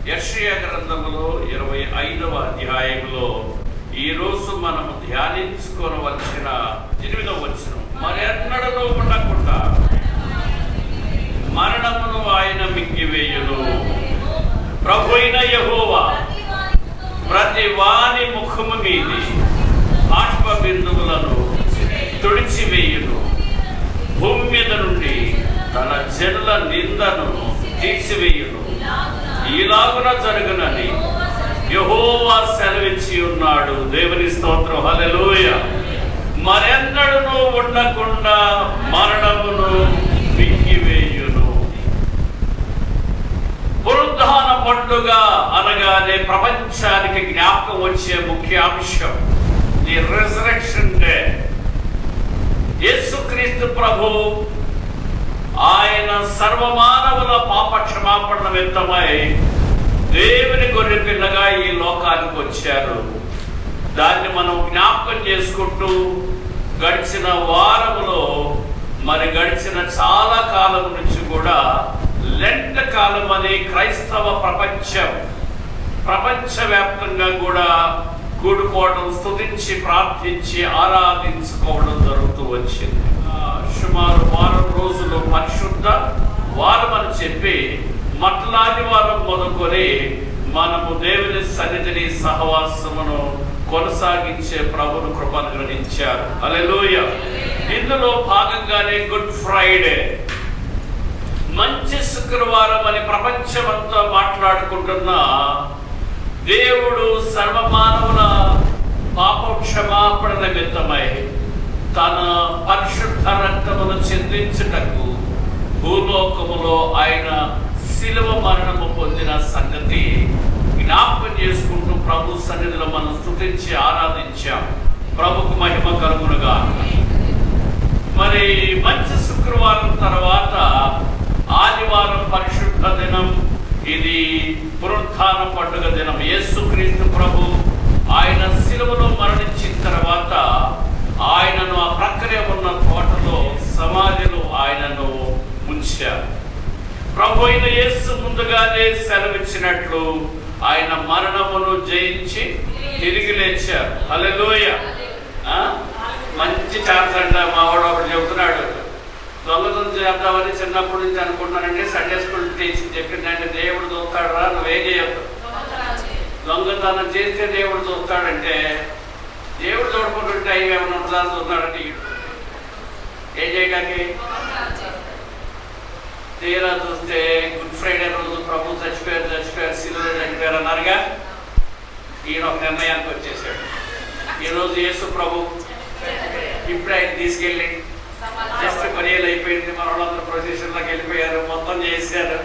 యెషయా గ్రంథములో 25వ అధ్యాయంలో ఈరోజు మనము ధ్యానించుకోవలసిన 8వ వచనం. మరెన్నడూ ఉండకుండా మరణమును ఆయన మింగివేయును. ప్రభు అయిన యెహోవా ప్రతి వాని ముఖము మీది బాష్ప బిందువులను తుడిచివేయును. భూమి మీద నుండి తన జనుల నిందను తీసివేయును. ఇలాగున జరుగునని యెహోవా సెలవిచ్చి ఉన్నాడు. దేవుని స్తోత్రం. హల్లెలూయా. మరెన్నడూ ఉండకుండా మరణమును మింగివేయును. పునరుద్ధాన పండుగ అనగానే ప్రపంచానికి జ్ఞాపకం వచ్చే ముఖ్య అంశం ది రిజరెక్షన్ డే. యేసుక్రీస్తు ప్రభు ఆయన సర్వమానవుల పాప క్షమాపణ నిమిత్తమై దేవుని గొర్రె పిల్లగా ఈ లోకానికి వచ్చారు. దాన్ని మనం జ్ఞాపకం చేసుకుంటూ గడిచిన వారములో గడిచిన చాలా కాలం నుంచి కూడా లెంట్ కాలం అని క్రైస్తవ ప్రపంచవ్యాప్తంగా కూడా కూడుకోవడం, స్తుతించి ప్రార్థించి ఆరాధించుకోవడం జరుగుతూ వచ్చింది. సుమారు వారం రోజులు పరిశుద్ధ వారం అని చెప్పి మట్లాది వారం మొదలుకొని మనము దేవుని సన్నిధిని సహవాసమును కొనసాగించే ప్రభును కృపను గ్రహించారు. హల్లెలూయా. ఇందులో భాగంగానే గుడ్ ఫ్రైడే, మంచి శుక్రవారం అని ప్రపంచమంతా మాట్లాడుకుంటున్న దేవుడు సర్వమానవుల పాప క్షమాపణ నిమిత్తమై తన పరిశుద్ధ రక్తమును చెందించుటకు భూలోకములో ఆయన శిలువ మరణము పొందిన సంగతి జ్ఞాపకం చేసుకుంటూ ప్రభు సన్నిధిలో మనం స్తుతించి ఆరాధించాం. ప్రభుకు మహిమ కలుగునుగా. మరి మంచి శుక్రవారం తర్వాత ఆదివారం పరిశుద్ధ దినం. ఇది పునరుత్థాన పండుగ దినం. యేసుక్రీస్తు ప్రభు ఆయన శిలువలో మరణించిన తర్వాత ఆయనను ఆ ప్రక్కనే ఉన్న తోటలో సమాధిలో ఆయనను ఉంచారు. ప్రభు అయిన యేసు ముందుగానే సెలవిచ్చినట్లు ఆయన మరణమును జయించి తిరిగి లేచారు. హల్లెలూయా. మంచి ఛాన్స్ అంట. మా వాడు ఒకటి చెబుతున్నాడు, దొంగతనం చేద్దామని చిన్నప్పటి నుంచి అనుకుంటున్నానంటే సండే స్కూల్ టీచర్ చెప్పిందంటే దేవుడు చూస్తాడు రా, నువ్వేం చేయొద్దు. దొంగతనం చేస్తే దేవుడు చూస్తాడంటే దేవుడు చూడకుంటుంటే అవి ఏమైనా ఉంటుందా చూస్తాడంటే ఏం చేయడానికి. తీరా చూస్తే గుడ్ ఫ్రైడే రోజు ప్రభు చచ్చిపోయారు శిలువలో చచ్చిపోయారు అన్నారుగా. ఈయన ఒక నిర్ణయానికి వచ్చేసాడు. ఈరోజు యేసు ప్రభు ఇప్పుడు ఆయన తీసుకెళ్ళి జస్ట్ కొనేలు అయిపోయింది, మన వాళ్ళందరూ ప్రొసెషన్లోకి వెళ్ళిపోయారు, మొత్తం చేశారు.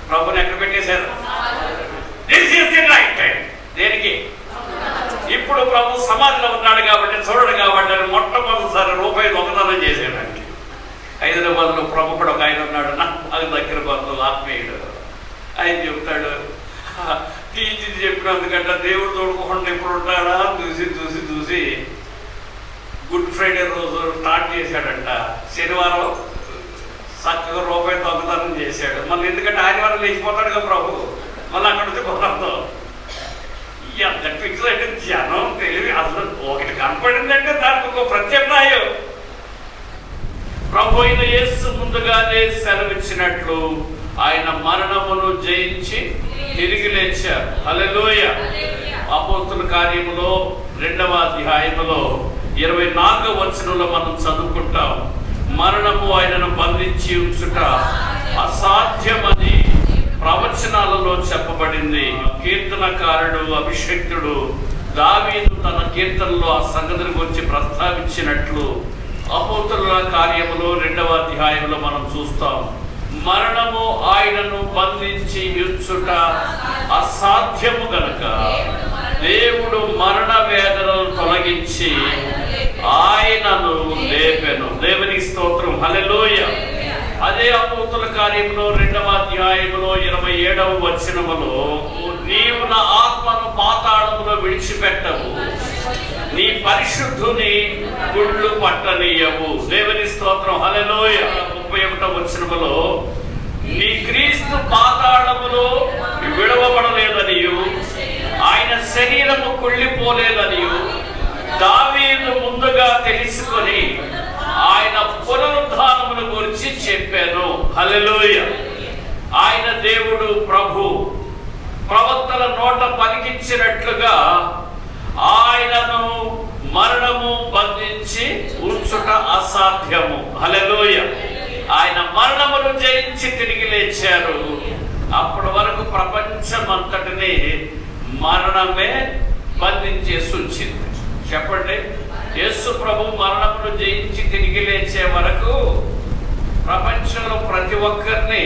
ప్రభుని ఎక్కడ పెట్టేశారు? దేనికి? ఇప్పుడు ప్రభు సమాధిలో ఉన్నాడు కాబట్టి, చూడడు కాబట్టి మొట్టమొదటిసారి రూపాయి దొంగతనం చేశాడండి. హైదరాబాద్లో ప్రభు కూడా ఒక ఆయన ఉన్నాడు, నాకు దగ్గర బంధువు ఆత్మీయుడు. ఆయన చెప్తాడు, టీచర్ చెప్పినందుకంటే దేవుడు తోడుకోకుండా ఎప్పుడు ఉంటాడా చూసి గుడ్ ఫ్రైడే రోజు స్టార్ట్ చేశాడంట. శనివారం చక్కగా రూపాయి దొంగతనం చేశాడు. మళ్ళీ ఎందుకంటే ఆదివారం లేచిపోతాడు కదా ప్రభు, మళ్ళీ అక్కడ నుంచి పోతాడు. ఎంత ఫిక్స్ అంటే జనం తెలివి అసలు ఒకటి కనపడిందంటే దానికి ఒక ప్రత్యామ్నాయం. ప్రభు అయిన యేసు ముందుగానే సెలవిచ్చినట్లు ఆయన మరణమును జయించి తిరిగి లేచారు. హల్లెలూయా. అపోస్తుల కార్యములో 2వ అధ్యాయములో 24వ వచనంలో మనం చదువుకుంటాం, మరణము ఆయనను బంధించి ఉంచుట అసాధ్యమని ప్రవచనాలలో చెప్పబడింది. కీర్తనకారుడు అభిషక్తుడు దావీదు తన కీర్తనలో ఆ సంగతిని గురించి ప్రస్తావించినట్లు అపోస్తుల కార్యములో 2వ అధ్యాయంలో మనం చూస్తాం. మరణము ఆయనను బంధించి ఉంచుట అసాధ్యము గనుక దేవుడు మరణ వేదనను తొలగించి ఆయనను లేపెను. దేవునికి స్తోత్రం. హల్లెలూయా. అదే అపోస్తుల కార్యంలో 2వ అధ్యాయంలో 27వ వచనములో, నీవు నా ఆత్మను పాతాళములో విడిచిపెట్టవు, నీ పరిశుద్ధుని గుళ్ళు పట్టనీయవు. దేవుని స్తోత్రం. హల్లెలూయా. 31వ వచనములో, నీ క్రీస్తు పాతాళములో విడవబడలేదనియు ఆయన శరీరము కుళ్ళిపోలేదనియు దావీదు ముందుగా తెలుసుకొని ఆయన పునరుద్ధానమును గురించి చెప్పాను. హల్లెలూయా. ఆయన దేవుడు ప్రభు, ప్రవక్తల నోట పలికించినట్లుగా ఆయనను మరణము బంధించి ఉంచుట అసాధ్యము. హల్లెలూయా. ఆయన మరణమును జయించి తిరిగి లేచారు. అప్పటి వరకు ప్రపంచమంతటిని మరణమే బంధించేసి ఉంచింది. చెప్పండి, యేసు ప్రభు మరణమును జయించి తిరిగి లేచే వరకు ప్రపంచంలో ప్రతి ఒక్కరిని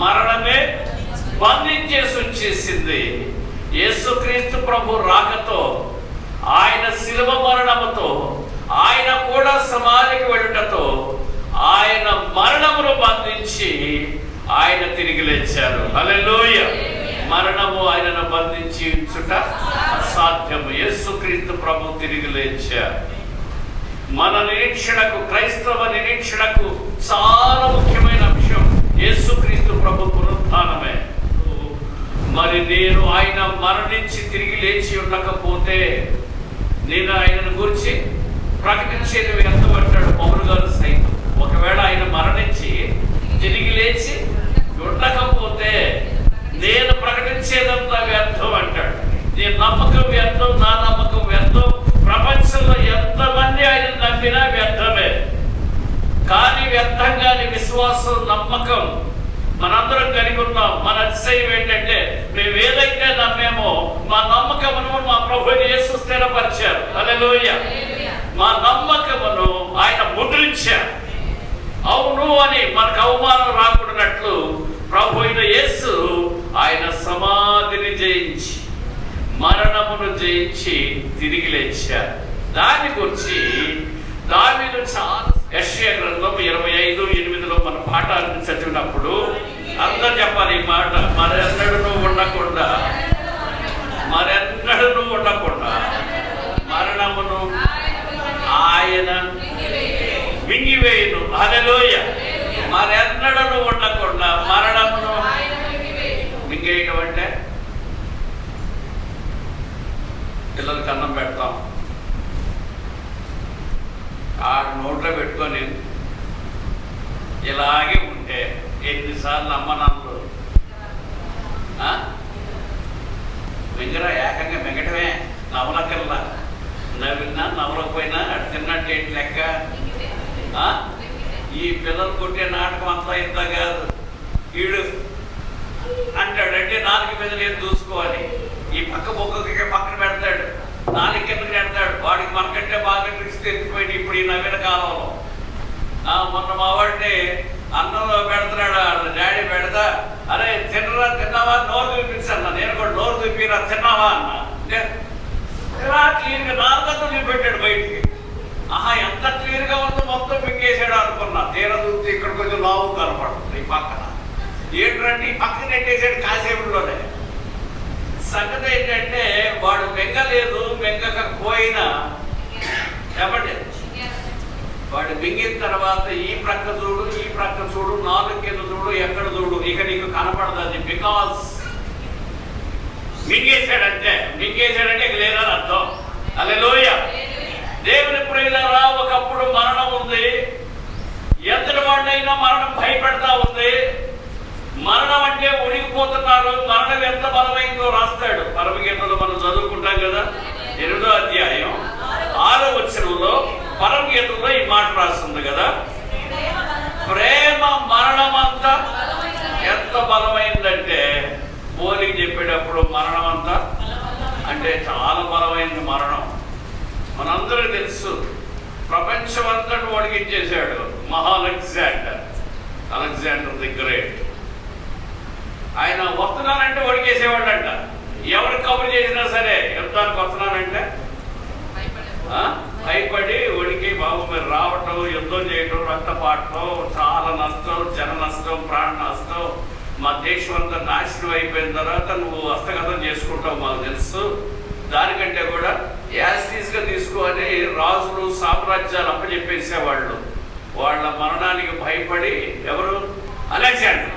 మరణమే బంధించేసి ఉంచేసింది. యేసుక్రీస్తు ప్రభు రాకతో, ఆయన శిలువ మరణముతో, ఆయన కూడా సమాధికి వెళ్ళటతో ఆయన మరణమును బంధించి ఆయన తిరిగి లేచారు. హల్లెలూయా. మరణము ఆయనను బంధించి ఉంచుట అసాధ్యము. యేసుక్రీస్తు ప్రభు తిరిగి లేచారు. మన నిరీక్షణకు, క్రైస్తవ నిరీక్షణకు చాలా ముఖ్యమైన అంశం యేసుక్రీస్తు ప్రభు పునరుత్థానమే. మరి నేను ఆయన మరణించి తిరిగి లేచి ఉండకపోతే నేను ఆయనను గురించి ప్రకటించేది వ్యర్థం అంటాడు పౌలు గారు సైతం. ఒకవేళ ఆయన మరణించి తిరిగి లేచి ఉండకపోతే నేను ప్రకటించేదంతా వ్యర్థం అంటాడు. నీ నమ్మకం వ్యర్థం, నా నమ్మకం వ్యర్థం. ప్రపంచంలో ఎంతమంది ఆయన నమ్మినా వ్యర్థమే. కానీ వ్యర్థంగాని విశ్వాసం, నమ్మకం మనందరం కలిగి ఉన్నాం. మన అతిశయం ఏంటంటే మేము ఏదైతే నమ్మేమో మా నమ్మకమును మా ప్రభువుని యేసు స్థిరపరిచారు. హల్లెలూయా. మా నమ్మకమును ఆయన ముద్రించారు. అవును అని మనకు అవమానం రాకూడనట్లు ప్రభు అయిన యేసు ఆయన సమాధిని జయించి, మరణమును జయించి తిరిగి లేచారు. దాని గురించి దావీదు చాలా, యెషయా గ్రంథం 25:8 మన పాఠాలను చదివినప్పుడు అందరూ చెప్పాలి ఈ మాట. మరెన్నడూ ఉండకుండా మరణమును ఆయన మింగివేయును. హల్లెలూయా. మరెన్నడూ ఉండకుండా మరణమును మింగేయడం అంటే పిల్లలకి అన్నం పెడతాం, ఆ నోట్లో పెట్టుకొని ఇలాగే ఉంటే ఎన్నిసార్లు అమ్మనాన్నలు మింగరా, ఏకంగా మింగటమే, నవలకల్లా. నవ్వినా నవలకపోయినా అటు తిన్నట్టు ఏంటి లెక్క. ఈ పిల్లలు కొట్టే నాటకం అంతా ఇంత కాదు. వీడు అంటాడంటే నాలుగు మీద నేను చూసుకోవాలి, ఈ పక్క బొక్కకి పక్కన పెడతాడు, నాలుగు కిందకి పెడతాడు. వాడికి మనకంటే బాగా ట్రిక్స్ తెచ్చిపోయింది ఇప్పుడు ఈ నవీన కాలంలో. మొన్న మా వాడిని అన్నంలో పెడుతున్నాడు, డాడీ పెడతా, అరే తిన్నరా, తిన్నావా, నోరు చూపించన్నా. నేను కూడా నోరు చూపిరా, తిన్నావా అన్న. క్లియర్గా నాలుగంతా చూపెట్టాడు బయటికి. ఎంత క్లియర్గా ఉందో మొత్తం మింగేసాడు అనుకున్నా. తీర చూస్తే ఇక్కడ కొంచెం లావు కనపడుతుంది ఈ పక్కన. ఏంటంటే ఈ పక్కన నెట్టేసాడు కాసేపులోనే. సంగతి ఏంటంటే వాడు మింగలేదు, మింగకపోయినా చెప్పండి, వాడు మింగిన తర్వాత ఈ ప్రక్క చూడు, ఈ ప్రక్క చూడు, నాలుగు కింద చూడు, ఎక్కడ చూడు, ఇక నీకు కనపడదు. అది బికాస్ మింగేశాడంటే ఇక లేదని అర్థం. హల్లెలూయా. దేవుని ప్రియులారా, ఒకప్పుడు మరణం ఉంది. ఎంతటి వాడినైనా మరణం భయపెడతా ఉంది. మరణం అంటే ఉడికిపోతున్నారు. మరణం ఎంత బలమైందో రాస్తాడు పరమగీతంలో. మనం చదువుకుంటాం కదా, 8వ అధ్యాయం 6వ వచనంలో పరమగీతంలో ఈ మాట రాస్తుంది కదా, ప్రేమ మరణం అంతా ఎంత బలమైందంటే, పోలికి చెప్పేటప్పుడు మరణం అంతా అంటే చాలా బలమైంది మరణం. మనందరికీ తెలుసు, ప్రపంచం అంతటి ఒడిగించేశాడు అలెగ్జాండర్ ది గ్రేట్. ఆయన వస్తున్నానంటే ఒడికేసేవాడంట. ఎవరు కబురు చేసినా సరే, యుద్ధానికి వస్తున్నానంటే భయపడి ఒడికి, బాబు మీరు రావటం, యుద్ధం చేయటం, రక్తపాటం, చాలా నష్టం, జన నష్టం, ప్రాణ నష్టం, మా దేశం అంతా నాశనం అయిపోయిన తర్వాత నువ్వు హస్తగతం చేసుకుంటావు మాకు తెలుసు. దానికంటే కూడా యాస్టీస్గా తీసుకొని రాజులు, సామ్రాజ్యాలు అప్పచెప్పేసేవాళ్ళు. వాళ్ళ మరణానికి భయపడి ఎవరు? అలెగ్జాండర్.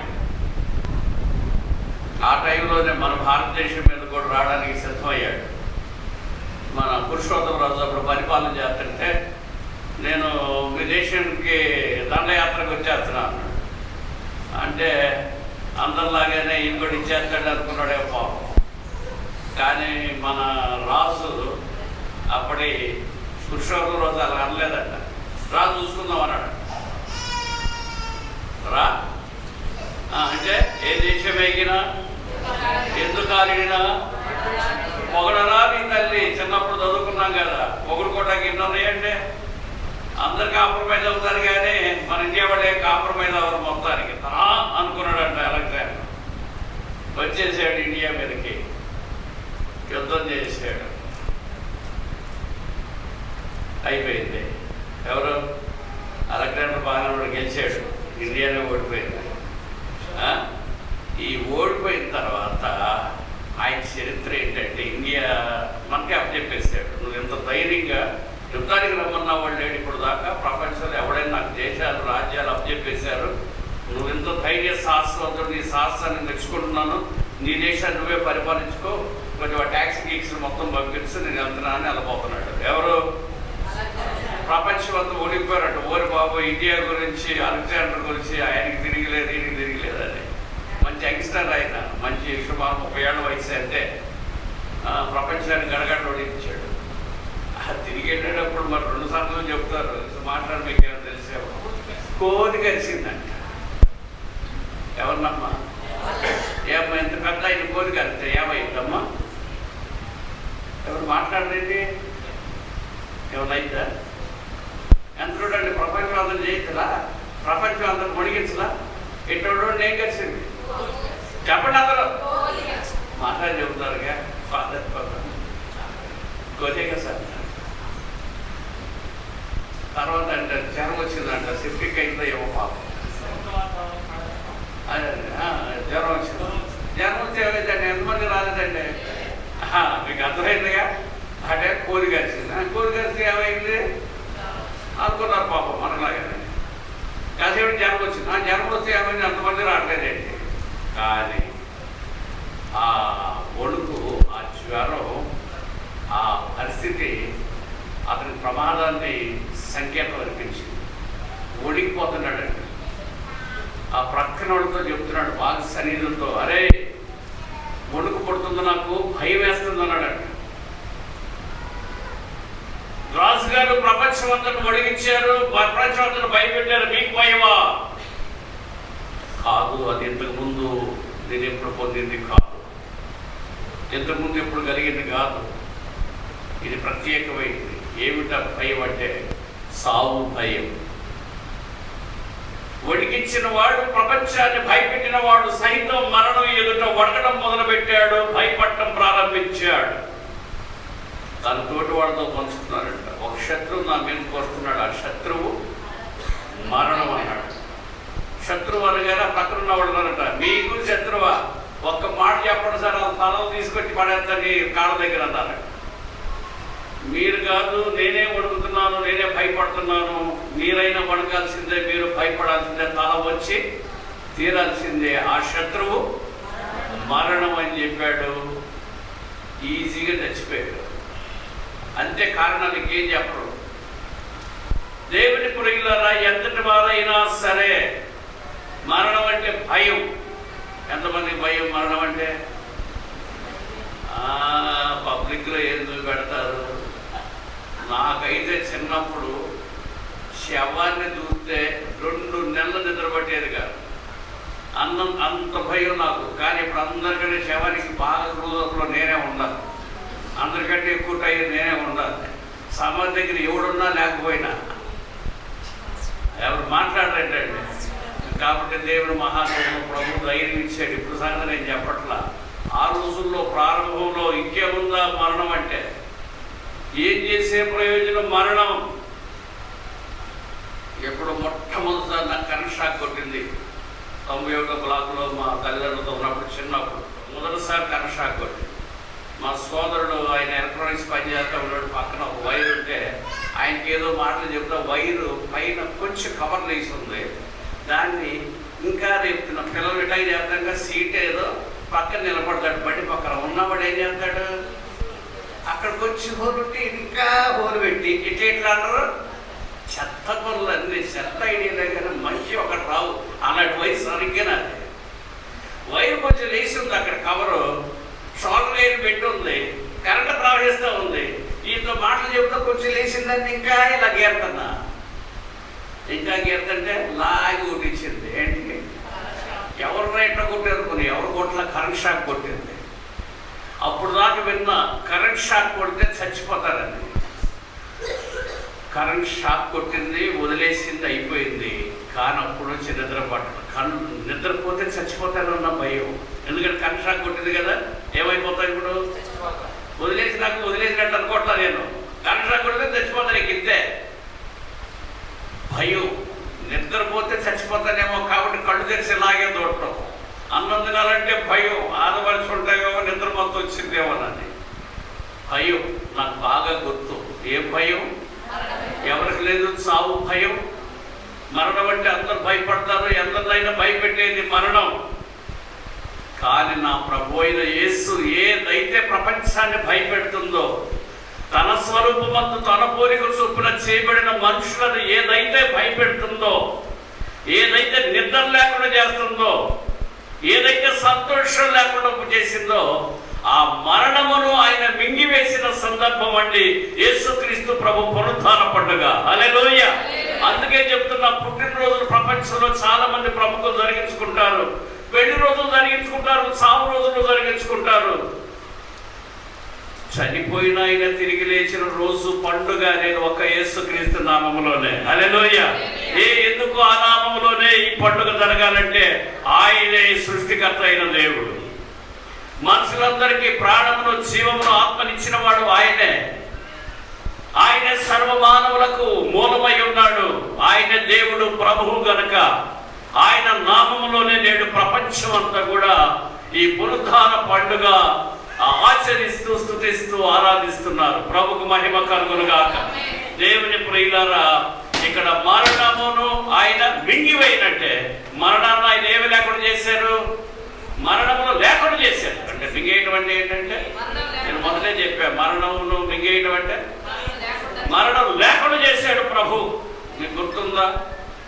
ఆ టైంలోనే మన భారతదేశం మీద కూడా రావడానికి సిద్ధమయ్యాడు. మన పురుషోత్తమరాజు అప్పుడు పరిపాలన చేస్తుంటే నేను మీ దేశానికి దండయాత్రకు వచ్చేస్తున్నాను అంటే అందరిలాగానే ఈయన కూడా ఇచ్చేస్తాడు అనుకున్నాడే పాపం. కానీ మన రాజు అప్పటి పురుషోత్తమరాజు అలా అనలేదంట. రాజు చూసుకుందాం అన్నాడు. రా అంటే ఏ దేశం ఎగినా ఎందుకు ఆలినా పొగడరా నీ తల్లి. చిన్నప్పుడు చదువుకున్నాం కదా, పొగుడుకోవడానికి ఎన్ని ఉన్నాయంటే అందరు కాంప్రమైజ్ అవుతారు కానీ మన ఇండియా వాళ్ళే కాంప్రమైజ్ అవ్వరు మొత్తానికి. తనా అనుకున్నాడంట అలెగ్జాండర్. వచ్చేసాడు ఇండియా మీదకి, యుద్ధం చేసాడు. అయిపోయింది. ఎవరు? అలెగ్జాండర్ బాగా గెలిచాడు, ఇండియానే ఓడిపోయింది. ఈ ఓడిపోయిన తర్వాత ఆయన చరిత్ర ఏంటంటే ఇండియా మనకే అప్పచెప్పేశాడు. నువ్వు ఎంత ధైర్యంగా యుద్ధానికి రమ్మన్నా వాళ్ళు లేడు ఇప్పుడు దాకా ప్రపంచంలో ఎవడైనా నాకు దేశాలు రాజ్యాలు అప్పచెప్పేశారు. నువ్వు ఎంత ధైర్య సాహసవంతుడు, నీ సాహసాన్ని మెచ్చుకుంటున్నాను. నీ దేశాన్ని నువ్వే పరిపాలించుకో, కొంచెం ట్యాక్స్ గీక్స్ మొత్తం పంపించు, నేను వెళ్తున్నానని వెళ్ళిపోతున్నాడు. ఎవరు? ప్రపంచం అంతా ఓడిపోయారట. ఓరి బాబు ఇండియా గురించి అలెగ్జాండర్ గురించి ఆయనకి తిరిగిలేదు ఈయనకి తిరిగిలేదని. మంచి యంగ్స్టర్ ఆయన, మంచి సుమారు 30 ఏళ్ళ వయసు అంటే ప్రపంచాన్ని గడగడ ఓడించాడు. తిరిగి వెళ్ళేటప్పుడు మరి 2 సార్లు చెప్తారు మాట్లాడి మీకు ఏమో తెలిసేమో. కోతి కలిసిందంట. ఎవరినమ్మా? ఏమ్మా ఎంత పెద్ద ఆయన కోతి కలిస్తే ఏమైందమ్మా? ఎవరు మాట్లాడరేంటి? ఏమన్నా ఎంత చూడండి, ప్రపంచం అందరూ చేయొచ్చులా, ప్రపంచం అందరూ ముడిగించలా, ఎటువంటి నేను కలిసింది చెప్పండి. అందరూ మాట్లాడి చెబుతారుగా ఫాదర్ కోతేగా సార్. తర్వాత అంటే జ్వరం వచ్చిందంట, సిప్టిక్ అయిందో ఏమో పాపం. జ్వరం వచ్చింది. జ్వరం వచ్చి ఏమైందండి? ఎంతమంది రాలేదండి? మీకు అర్థమైందిగా. అంటే కోరి కలిసింది. కోరి కలిసి ఏమైంది అనుకున్నారు పాపం మనలాగానే. కాసేపు జ్వరం వచ్చింది. జ్వరం వస్తే ఏమైంది? అంతమంది రావట్లేదండి. కానీ ఆ వణుకు, ఆ జ్వరం, ఆ పరిస్థితి అతని ప్రమాదాన్ని సంకేతం అనిపించింది. వణికిపోతున్నాడండి. ఆ ప్రక్కన వాడితో చెప్తున్నాడు బాగా సన్నిధులతో, అరే వణుకు పడుతుంది, నాకు భయం వేస్తుంది అన్నాడంట. రాజుగారు ప్రపంచం అంతను వణిగించారు, ప్రపంచం అంతను భయపెట్టారు, మీకు భయమా? కాదు, అది ఇంతకుముందు నేను ఎప్పుడు పొందింది కాదు, ఇంతకుముందు ఎప్పుడు కలిగింది కాదు, ఇది ప్రత్యేకమైంది. ఏమిటా భయం అంటే సావు భయం. వణికించిన వాడు, ప్రపంచాన్ని భయపెట్టిన వాడు సైతం మరణం ఎదుట వణకడం మొదలుపెట్టాడు, భయపడటం ప్రారంభించాడు. తన తోటి వాడితో పంచుకున్నాడంట. ఒక శత్రువు నా మీదకి వస్తున్నాడు, ఆ శత్రువు మరణం అన్నాడు. శత్రువు అనగానే పక్కన ఉన్నవాడు అన్నారట, మీకు శత్రువా? ఒక్క మాట చెప్పండి సార్, ఆ తలను తీసుకొచ్చి పడేస్తాను కాళ్ళ దగ్గర అన్నారట. మీరు కాదు, నేనే వణుకుతున్నాను, నేనే భయపడుతున్నాను, మీరైనా వణకాల్సిందే, మీరు భయపడాల్సిందే, తల వచ్చి తీరాల్సిందే, ఆ శత్రువు మరణం అని చెప్పాడు. ఈజీగా చచ్చిపోయాడు. అంతే, కారణానికి ఏం చెప్పరు. దేవుని పురుగులారా, ఎంతటి వారైనా సరే మరణం అంటే భయం. ఎంతమందికి భయం మరణం అంటే? పబ్లిక్లో ఏం చూపెడతారు. నాకైతే చిన్నప్పుడు శవాన్ని చూస్తే 2 నెలలు నిద్రపట్టేది కాదు, అంత భయం నాకు. కానీ ఇప్పుడు అందరికంటే శవానికి బాగా క్లోజప్లో నేనే ఉండాలి, అందరికంటే ఎక్కువ టైం నేనే ఉండాలి. సమాధి దగ్గర ఎవడున్నా లేకపోయినా ఎవరు మాట్లాడరేంటండి. కాబట్టి దేవుడు మహాదేవుడు ప్రభు ధైర్యం ఇచ్చాడు. ఇప్పుడు సంగతి నేను చెప్పట్లా. ఆ రోజుల్లో ప్రారంభంలో ఇంకేముందా మరణం అంటే? ఏం చేసే ప్రయోజనం మరణం? ఎప్పుడు మొట్టమొదటిసారి నాకు కరెంట్ షాక్ కొట్టింది 91 బ్లాక్లో మా తల్లిదండ్రులతో ఉన్నప్పుడు, చిన్నప్పుడు మొదటిసారి కరెంట్ షాక్ కొట్టింది. మా సోదరుడు ఆయన ఎలక్ట్రానిక్స్ పని చేస్తూ ఉన్నాడు, పక్కన ఒక వైర్ ఉంటే ఆయనకి ఏదో మాటలు చెప్తా వైరు పైన కొంచెం కవర్ వేసి ఉంది, దాన్ని ఇంకా రేపుతున్న పిల్లలు రిటైర్ చేద్దాక సీట్ ఏదో పక్కన నిలబడతాడు, బండి పక్కన ఉన్నవాడు ఏం చేస్తాడు, అక్కడికి వచ్చి హోలు పెట్టి ఇంకా హోలు పెట్టి ఇట్లా అన్నారు. చెత్త పనులు అన్నీ చెత్త ఐడియాలే కానీ మంచి ఒకటి రావు అన్నట్టు వయసు సరిగ్గా నాది. వైర్ కొంచెం లేచి ఉంది, అక్కడ కవరు షార్ట్ వైర్ పెట్టి ఉంది, కరెంట్ ప్రవహిస్తూ ఉంది. ఈతో మాటలు చెబుతూ కొంచెం లేచిందని ఇంకా ఇలా గీరుతున్నా, ఇంకా గీరుతుంటే లాగి కొట్టించింది. ఏంటి ఎవరు ఎట్లా కొట్టారుకుని ఎవరు కొట్ల కరెంట్ షాక్ కొట్టింది. అప్పుడు దాకా విన్నా కరెంట్ షాక్ కొడితే చచ్చిపోతారని. కరెంట్ షాక్ కొట్టింది, వదిలేసింది, అయిపోయింది. కానీ అప్పుడు వచ్చి నిద్ర పట్టడం, నిద్రపోతే చచ్చిపోతానన్న భయం. ఎందుకంటే కరెంట్ షాక్ కొట్టింది కదా, ఏమైపోతాయి ఇప్పుడు, వదిలేసినట్టు అనుకోవట్లా నేను. కరెంట్ షాక్ కొడితే చచ్చిపోతాను, ఇంతే భయం. నిద్రపోతే చచ్చిపోతానేమో కాబట్టి కళ్ళు తెరిచి లాగే దూడటం. అన్నం తినాలంటే భయం, ఆదవలసి ఉంటాయేమో, నిద్ర మొత్తం వచ్చిందేమోనని భయం. నాకు బాగా గుర్తు. ఏం భయం? ఎవరికి లేదు సావు భయం. మరణం అంటే అందరు భయపడతారు, ఎందరినైనా భయపెట్టేది మరణం. కానీ నా ప్రభు అయిన యేసు ఏదైతే ప్రపంచాన్ని భయపెడుతుందో, తన స్వరూపమందు తన పోలిక చొప్పున చేయబడిన మనుషులను ఏదైతే భయపెడుతుందో, ఏదైతే నిద్ర లేకుండా చేస్తుందో, ఏదైతే సంతోషం లేకుండా చేసిందో, ఆ మరణమును ఆయన మింగివేసిన సందర్భం అండి యేసుక్రీస్తు ప్రభు పునరుత్థాన పండుగ. హల్లెలూయా. అందుకే చెప్తున్నా, పుట్టినరోజులు ప్రపంచంలో చాలా మంది ప్రముఖులు జరిగించుకుంటారు, పెళ్లి రోజులు జరిగించుకుంటారు, సావు రోజులు జరిగించుకుంటారు. చనిపోయిన ఆయన తిరిగి లేచిన రోజు పండుగ నేను ఒక యేసుక్రీస్తు నామములోనే. హల్లెలూయా. ఎందుకు ఆ నామములోనే ఈ పండుగ జరగాలంటే ఆయనే సృష్టికర్త అయిన దేవుడు. మనుషులందరికీ ప్రాణమును, జీవమును, ఆత్మనిచ్చిన వాడు ఆయనే. ఆయనే సర్వమానవులకు మూలమై ఉన్నాడు. ఆయన దేవుడు, ప్రభువు గనుక ఆయన నామములోనే నేడు ప్రపంచం అంతా కూడా ఈ పునరుత్థాన పండుగ ఆచరిస్తూ, స్తుతిస్తూ, ఆరాధిస్తున్నారు. ప్రభుకు మహిమ కలుగునుగాక. దేవుని ప్రియులారా, ఇక్కడ మరణమును ఆయన మింగివేయినట్టే, మరణాన్ని ఆయన ఏమి లేకుండా చేశారు, మరణమును లేకుండా చేశారు. అంటే మింగేయటం అంటే ఏంటంటే, నేను మొదలే చెప్పాను, మరణమును మింగేయటం అంటే మరణం లేకుండా చేశాడు ప్రభు. మీకు గుర్తుందా?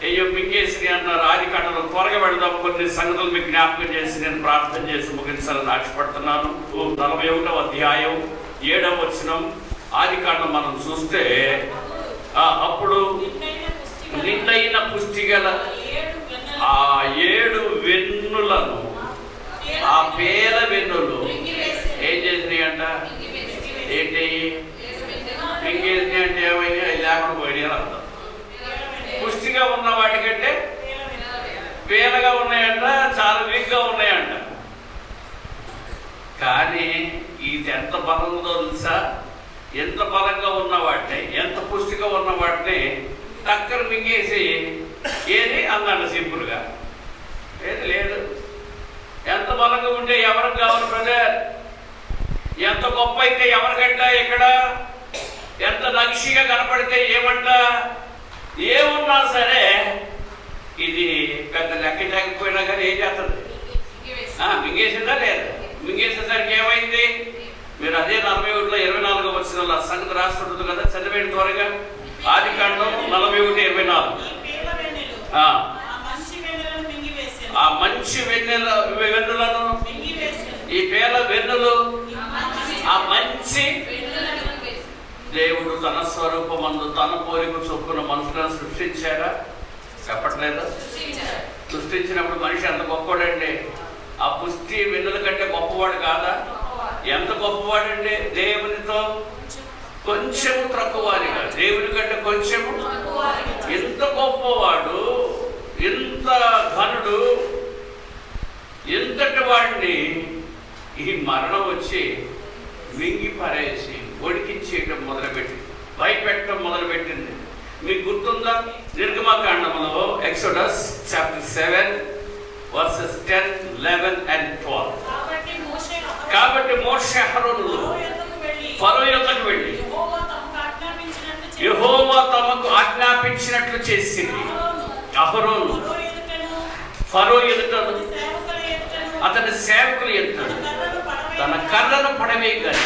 అయ్యో మింగేసి అన్నారు. ఆది కాండలో త్వరగా వెళదాం, కొన్ని సంగతులు మీకు జ్ఞాపకం చేసి నేను ప్రార్థన చేసి ముగించాలని ఆశపడుతున్నాను. 41వ అధ్యాయం 7వ వచనం ఆది కాండం మనం చూస్తే, అప్పుడు నిండైన పుష్టి గల ఆ 7 వెన్నులను, ఆ పేల వెన్నులు ఏం చేసినాయి అంట? ఏంటి మింగేసినాయి అంటే ఏమైనా లేకుండా పోయినాయి అర్థం. పుష్టిగా ఉన్న వాటికంటే పేలగా ఉన్నాయంట, చాలా వీక్గా ఉన్నాయంట. కానీ ఇది ఎంత బలంగా తెలుసా? ఎంత బలంగా ఉన్న వాటిని, ఎంత పుష్టిగా ఉన్న వాటిని టక్కన మింగేసి ఏది అన్నాడు సింపుల్గా. ఏది లేదు. ఎంత బలంగా ఉంటే ఎవరికి కావాలి బ్రదర్? ఎంత గొప్ప అయితే ఎవరికంట? ఇక్కడ ఎంత నక్షిగా కనపడితే ఏమంట? ఏమున్నా సరే ఇది పెద్ద లెక్క లేకపోయినా కానీ ఏం చేస్తుంది? మింగేసిందా లేదా? మింగేసేసరికి ఏమైంది? మీరు అదే 41లో 24వ వచనంలో సంగతి రాస్తుంటుంది కదా, చదివేయండి త్వరగా. ఆది కాండం 41:24. ఆ మంచి వెన్నులను, ఈ పేల వెన్నులు, ఆ మంచి దేవుడు తన స్వరూపమందు తన పోలిక చొప్పున మనుషులను సృష్టించారా? చెప్పట్లేదు. సృష్టించినప్పుడు మనిషి ఎంత గొప్పవాడండి. ఆ పుష్టి వెన్నుల కంటే గొప్పవాడు కాదా? ఎంత గొప్పవాడండి? దేవునితో కొంచెము తక్కువగా, దేవుని కంటే కొంచెము. ఎంత గొప్పవాడు, ఎంత ఘనుడు, ఎంతటి వాడిని ఈ మరణం వచ్చి మింగి పారేసి ఒడికించేయటం మొదలుపెట్టి, భయపెట్టడం మొదలుపెట్టింది. మీకు గుర్తుందా? నిర్గమకాండములో ఎక్సోడస్ చాప్టర్ 7 verses 10, 11 and 12. కాబట్టి మోషే అహరోనులు ఫరో యొద్దకు వెళ్ళి యెహోవా తమకు ఆజ్ఞాపించినట్లు చేసింది. అహరోను ఫరో ఎదుటను అతని సేవకులు ఎత్తాడు, తన కర్రను పడవేయగానే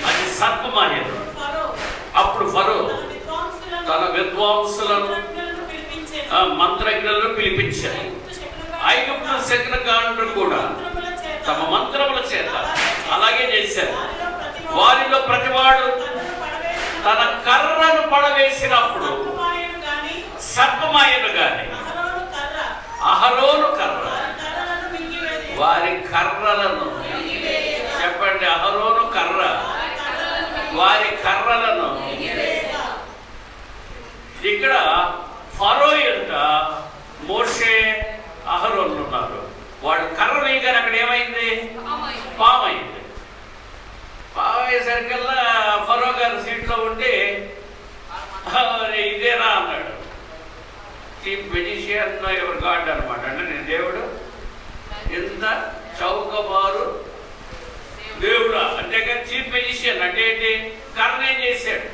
అది సర్పమాయను. అప్పుడు ఫరో తన విద్వాంసులను మంత్రజ్ఞులను పిలిపించారు. ఐగుప్తు శకునగాండ్రు కూడా తమ మంత్రముల చేత అలాగే చేశారు. వారిలో ప్రతివాడు తన కర్రను పడవేసినప్పుడు సర్పమాయను గాని అహరోను కర్ర వారి కర్రలను, చెప్పండి, అహరోను కర్ర వారి కర్రలను. ఇక్కడ ఫరో యొక్క మోషే అహరోన్లు ఉన్నారు. వాడు కర్ర వేయగానే అక్కడ ఏమైంది? పామైంది. పామయ్యేసరికల్లా ఫరో గారు సీట్లో ఉండి ఇదేనా అన్నాడు. చీఫ్ మెజిషియన్ ఎవరు గాడ్ అనమాట. అంటే నేను దేవుడు, ఎంత చౌకబారు దేవుడా అంటే చీఫ్ మెజిషియన్ అంటే ఏంటి? కర్ణ ఏం చేశాడు?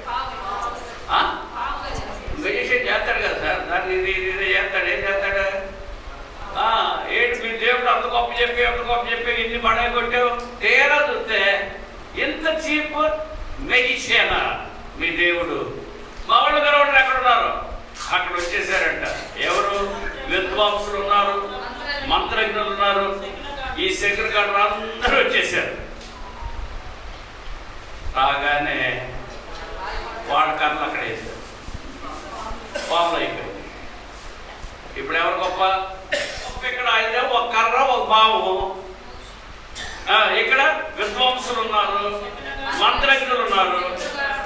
మెజిషియన్ చేస్తాడు కదా సార్, దాన్ని ఇది చేస్తాడు. ఏం చేస్తాడు? ఏంటి మీ దేవుడు అంత గొప్ప చెప్పి ఇన్ని పడే కొట్టావు? తీరా చూస్తే ఎంత చీప్ మెజిషియనా మీ దేవుడు. మా వాళ్ళు గర్వాడు ఎక్కడున్నారు? అక్కడ వచ్చేసారంట. ఎవరు? విద్వాంసులు ఉన్నారు, మంత్రజ్ఞులు ఉన్నారు, ఈ శకునగాండ్రు అందరూ వచ్చేసారు. రాగానే వాళ్ళ కర్రలు అక్కడ వేశారు. పాములు అయిపోయింది. ఇప్పుడు ఎవరు గొప్ప? ఇక్కడ అయితే ఒక కర్ర, ఒక పాము. ఇక్కడ విద్వాంసులు ఉన్నారు, మంత్రజ్ఞులు ఉన్నారు,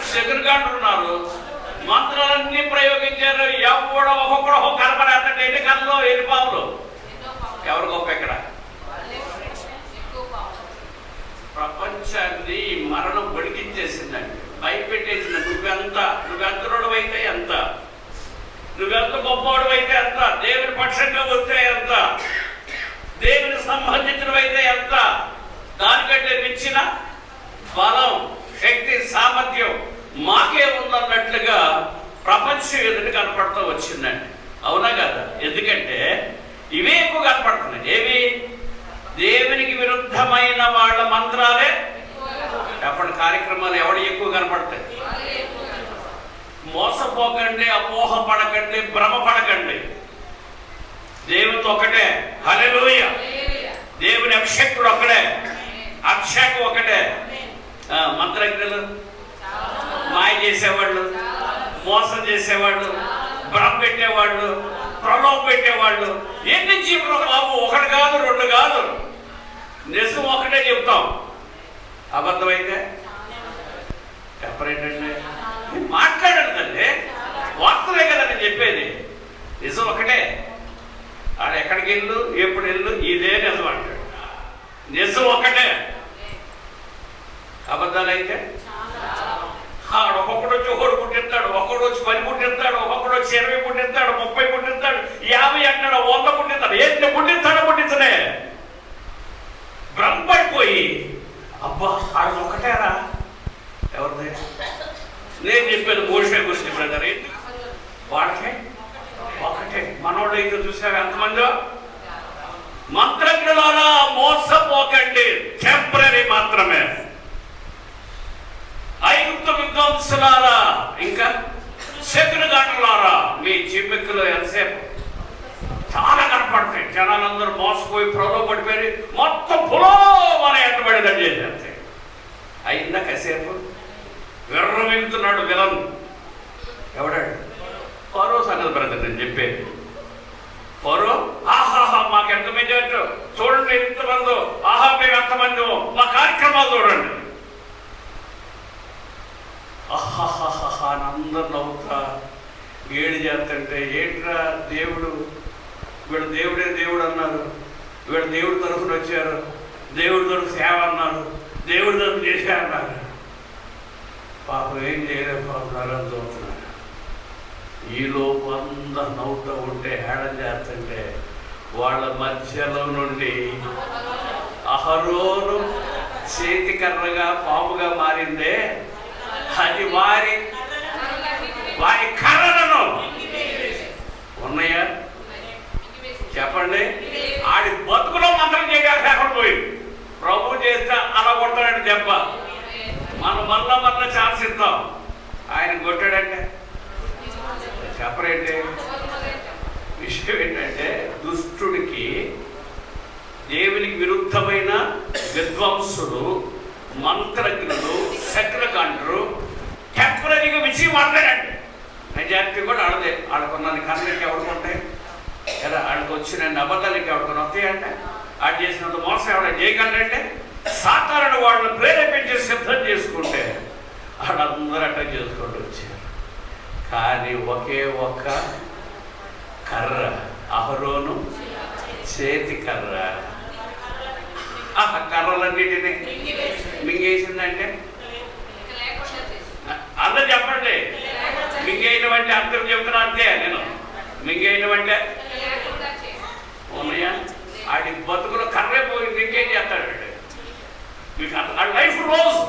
శకునగాండ్రు ఉన్నారు, మంత్రాలన్నీ ప్రయోగించారు. ఎవడో ఒక్కొక్కడు ఒక కర్రపడేస్తాడు. ఎన్ని కర్రలు, ఎన్ని పాములు? ఎవరు గొప్ప? ఇక్కడ ప్రపంచాన్ని మరణం పొడికిచ్చేసిందండి, భయపెట్టేసింది. నువ్వెంతడు అయితే ఎంత, నువ్వెంత గొప్పవాడు అయితే ఎంత, దేవుని పక్షంగా వస్తే ఎంత, దేవుని సంబంధించినవైతే ఎంత, దానికంటే మించిన బలం, శక్తి, సామర్థ్యం మాకే ఉందన్నట్లుగా ప్రపంచం ఎదుటి కనపడుతూ వచ్చిందండి. అవునా కదా? ఎందుకంటే ఇవే ఎక్కువ కనపడుతున్నాయి. ఏవి? దేవునికి విరుద్ధమైన వాళ్ళ మంత్రాలే. ఎప్పటి కార్యక్రమాలు ఎవడు ఎక్కువ కనపడతాయి? మోసపోకండి, అపోహ పడకండి, భ్రమ పడకండి. దేవునితో ఒకటే. హల్లెలూయా. దేవుని అభిషేకుడు ఒకటే, అభిషేకం ఒకటే. మంత్రజ్ఞులు, మాయ చేసేవాళ్ళు, మోసం చేసేవాళ్ళు, భ్రమ పెట్టేవాళ్ళు, ప్రలోభ పెట్టేవాళ్ళు ఎన్ని జీవులు బాబు. ఒకటి కాదు, రెండు కాదు. నిజం ఒకటే చెప్తాం, అబద్ధమైతే చెప్పరేంటండి? మాట్లాడండి, వార్తలే కదా నేను చెప్పేది. నిజం ఒకటే. ఆడ ఎక్కడికి వెళ్ళు, ఎప్పుడు వెళ్ళు, ఇదే నిజం అంటాడు. నిజం ఒకటే. అబద్ధాలు అయితే ఒక్కొక్కడు వచ్చి ఒకడు పుట్టిస్తాడు, ఒక్కడు వచ్చి 10 పుట్టిస్తాడు, ఒక్కొక్కడు వచ్చి 20 పుట్టిస్తాడు, 30 పుట్టిస్తాడు, 50 అంటాడు, 100 పుట్టిస్తాడు. ఏంటి పుట్టిస్తాడో పుట్టించలే. భ్రమపడిపోయి అబ్బా ఆడు ఒకటేరా. ఎవరిది? నేను చెప్పేది మోషే గురించి బ్రదర్. ఏంటి వాడికే ఒకటే. మనోళ్ళు అయితే చూసారు ఎంతమందో. మంత్రజ్ఞులారా మోసపోకండి, టెంపరీ మాత్రమే. ఐగుప్తు విద్వాంసులారా, ఇంకా శకునగాండ్రులారా, మీ చిమ్మిక్కులో ఎంతసేపు చాలా కనపడతాయి. జనాలందరూ మోసపోయి ప్రలోభపడిపోయి మొత్తం పులో మన ఎంటబడిదని చేసేస్తాయి. అయిందా కాసేపు? విర్రమిగుతున్నాడు విలన్. ఎవడాడు? ఫరో సంగతి బ్రదర్ నేను చెప్పేది. ఫరో ఆహాహా మాకు ఎంత మెజార్టీ చూడండి, ఎంతమందో, ఆహా మేము ఎంతమంది, మా కార్యక్రమాలు చూడండి. ఆహాహాహా అందరు నవ్వుతా ఏడు చేస్తుంటే, ఏంట్రా దేవుడు, వీడు దేవుడే దేవుడు అన్నారు, వీడు దేవుడి తరఫున వచ్చారు, దేవుడి తరఫు సేవ అన్నారు, దేవుడి తరఫు చేశారన్నారు. పాపం ఏం చేయలేదు, పాపం నరం చూస్తున్నారు. ఈలోపు అందరు నవ్వుతూ ఉంటే, హేళన చేస్తుంటే, వాళ్ళ మధ్యలో నుండి అహరోను చేతికర్రగా పాముగా మారిందే, అది వారి కర్రలను ఉన్నాయా? చెప్పండి. ఆడి బతుకు బతుకులో మంత్రం చేయడానికి లేకుండా పోయింది. ప్రభు చేస్తే అలా కొడతాడంటే దెబ్బ, మనం మళ్ళా ఛాన్స్ ఇస్తాం. ఆయన కొట్టాడంటే చెప్పరేంటి? విషయం ఏంటంటే దుష్టుడికి దేవునికి విరుద్ధమైన విద్వాంసులు, మంత్రజ్ఞులు, శక్రకాండ్రు టెంపరీగా విజయం ఆడతాడండి. మెజారిటీ కూడా ఆడదే. ఆడుకున్నాను కన్నకి ఎవడుకుంటాయి కదా, ఆడికి వచ్చిన అబద్ధాలకి ఎవడుకొని వస్తాయంటే, ఆడు చేసినంత మోసం ఎవరైనా చేయగలరంటే, సాతానుడు వాళ్ళని ప్రేరేపించి సిద్ధం చేసుకుంటే ఆడందరూ అటాక్ చేసుకుంటూ వచ్చారు. కానీ ఒకే ఒక్క కర్ర, అహరోను చేతి కర్ర, ఆ కర్రలన్నిటినీ మింగేసిందంటే అందరూ చెప్పండి. మింగేయడం అంటే అర్థం చెప్తున్నా అంతే. నేను మింగేయడం అంటే ఉన్నాయా? ఆడి బతుకులో కర్రే పోయింది, ఇంకేం చేస్తాడండి? మీకు ఆ లైఫ్ రోజు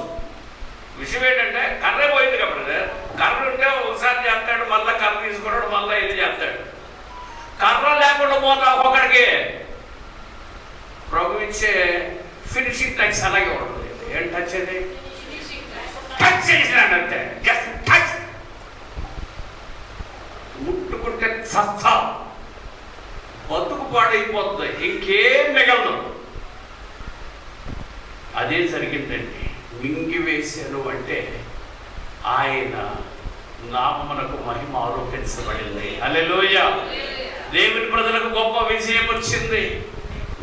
విషయం ఏంటంటే కర్రే పోయింది కాబట్టి, కర్ర ఉంటే ఒకసారి చేస్తాడు, మళ్ళీ కర్ర తీసుకున్నాడు, మళ్ళీ ఇది చేస్తాడు. కర్ర లేకుండా పోతా ఒకడికి ప్రభు ఇచ్చే ఫినిషింగ్ టచ్ అలాగే ఉంటుంది. ఏం టచ్ అది? టచ్ చేసినాడంతే, జస్ట్ టచ్. ముట్టుకుంటే సస్తా, బతుకు పాడైపోతుంది, ఇంకేం మిగలదు. అదే జరిగిందండి. మింగివేశాను అంటే ఆయన నామమునకు మహిమ ఆరోపించబడింది. హల్లెలూయా. దేవుని ప్రజలకు గొప్ప విజయం వచ్చింది,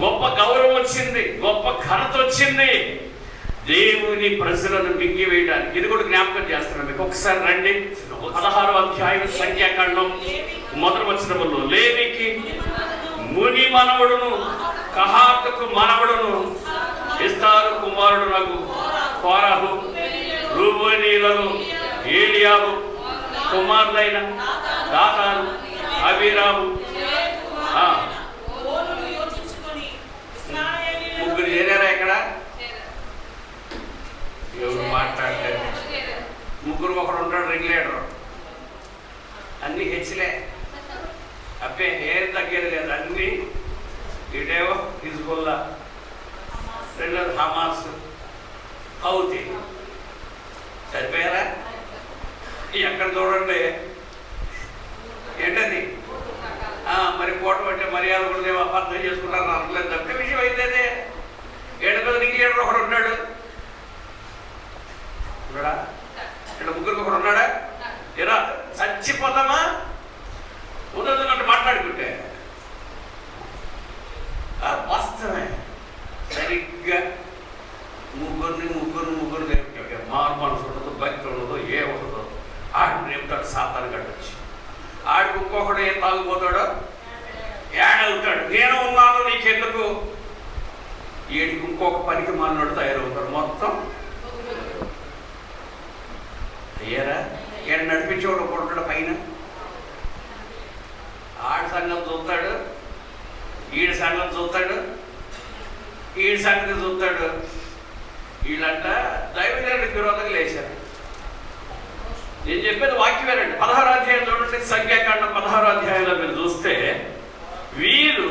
గొప్ప గౌరవం వచ్చింది, గొప్ప ఘనత వచ్చింది. దేవుని ప్రజలను మింగివేయడానికి ఇది కూడా జ్ఞాపకం చేస్తున్నాను మీకు. ఒకసారి రండి, 16వ అధ్యాయం సంఖ్యాకాండం మొదటి వచనములో, లేవికి ముని మనవడును, కహాతుకు మనవడును, ఇస్తారు కుమారుడునకు కోరహు, రూబేనీయులను ఏలియాబు కుమారులైన దాతాను, అబీరాము ముగ్గురు చేరారా ఇక్కడ? ఎవరు మాట్లాడలేదు. ముగ్గురు ఒకడు ఉంటాడు రింగ్ లీడరు, అన్ని హెచ్లే, అబ్బే ఏం తగ్గేది లేదు. అన్ని ఇటేవో హిజ్బుల్లా, రెండోది హమాస్, హౌతీ. సరిపోయారా? ఎక్కడ చూడండి ఏంటది? మరి కోట అంటే మర్యాద కూడా అర్థం చేసుకుంటారు అనట్లేదు తప్ప విషయం అయితే ఏడు మీద రింగ్ లీడర్ ఒకడు ఉన్నాడు. ఇక్కడ ముగ్గురికి ఒకడు ఉన్నాడా? ఇలా చచ్చిపోతామా ఉదన్నట్టు మాట్లాడుకుంటే వాస్తవమే. సరిగ్గా ముగ్గురు లేపుతాడు. మారు మనసు ఉండదు, భక్తి ఉండదు, ఏ ఉండదు. ఆడిని రేపుతాడు సాతాను కట్టొచ్చి. ఆడికి ఇంకొకడు ఏం తాగిపోతాడో ఏడవుతాడు, నేను ఉన్నాను నీకెందుకు. ఏడికి ఇంకొక పనికి మానోడు తయారవుతాడు. మొత్తం అయ్యారా? ఏడు నడిపించేవాడు ఒకడు పైన, ఆడి సంగతి చూస్తాడు, ఈడి సంగతి చూస్తాడు, ఈడి సంగతి చూస్తాడు. వీళ్ళంట దైవజనుడికి విరోధంగా లేచారు. నేను చెప్పేది వాక్యమేనండి. 16వ అధ్యాయం చూడండి, సంఖ్యాకాండం 16వ అధ్యాయంలో మీరు చూస్తే వీరు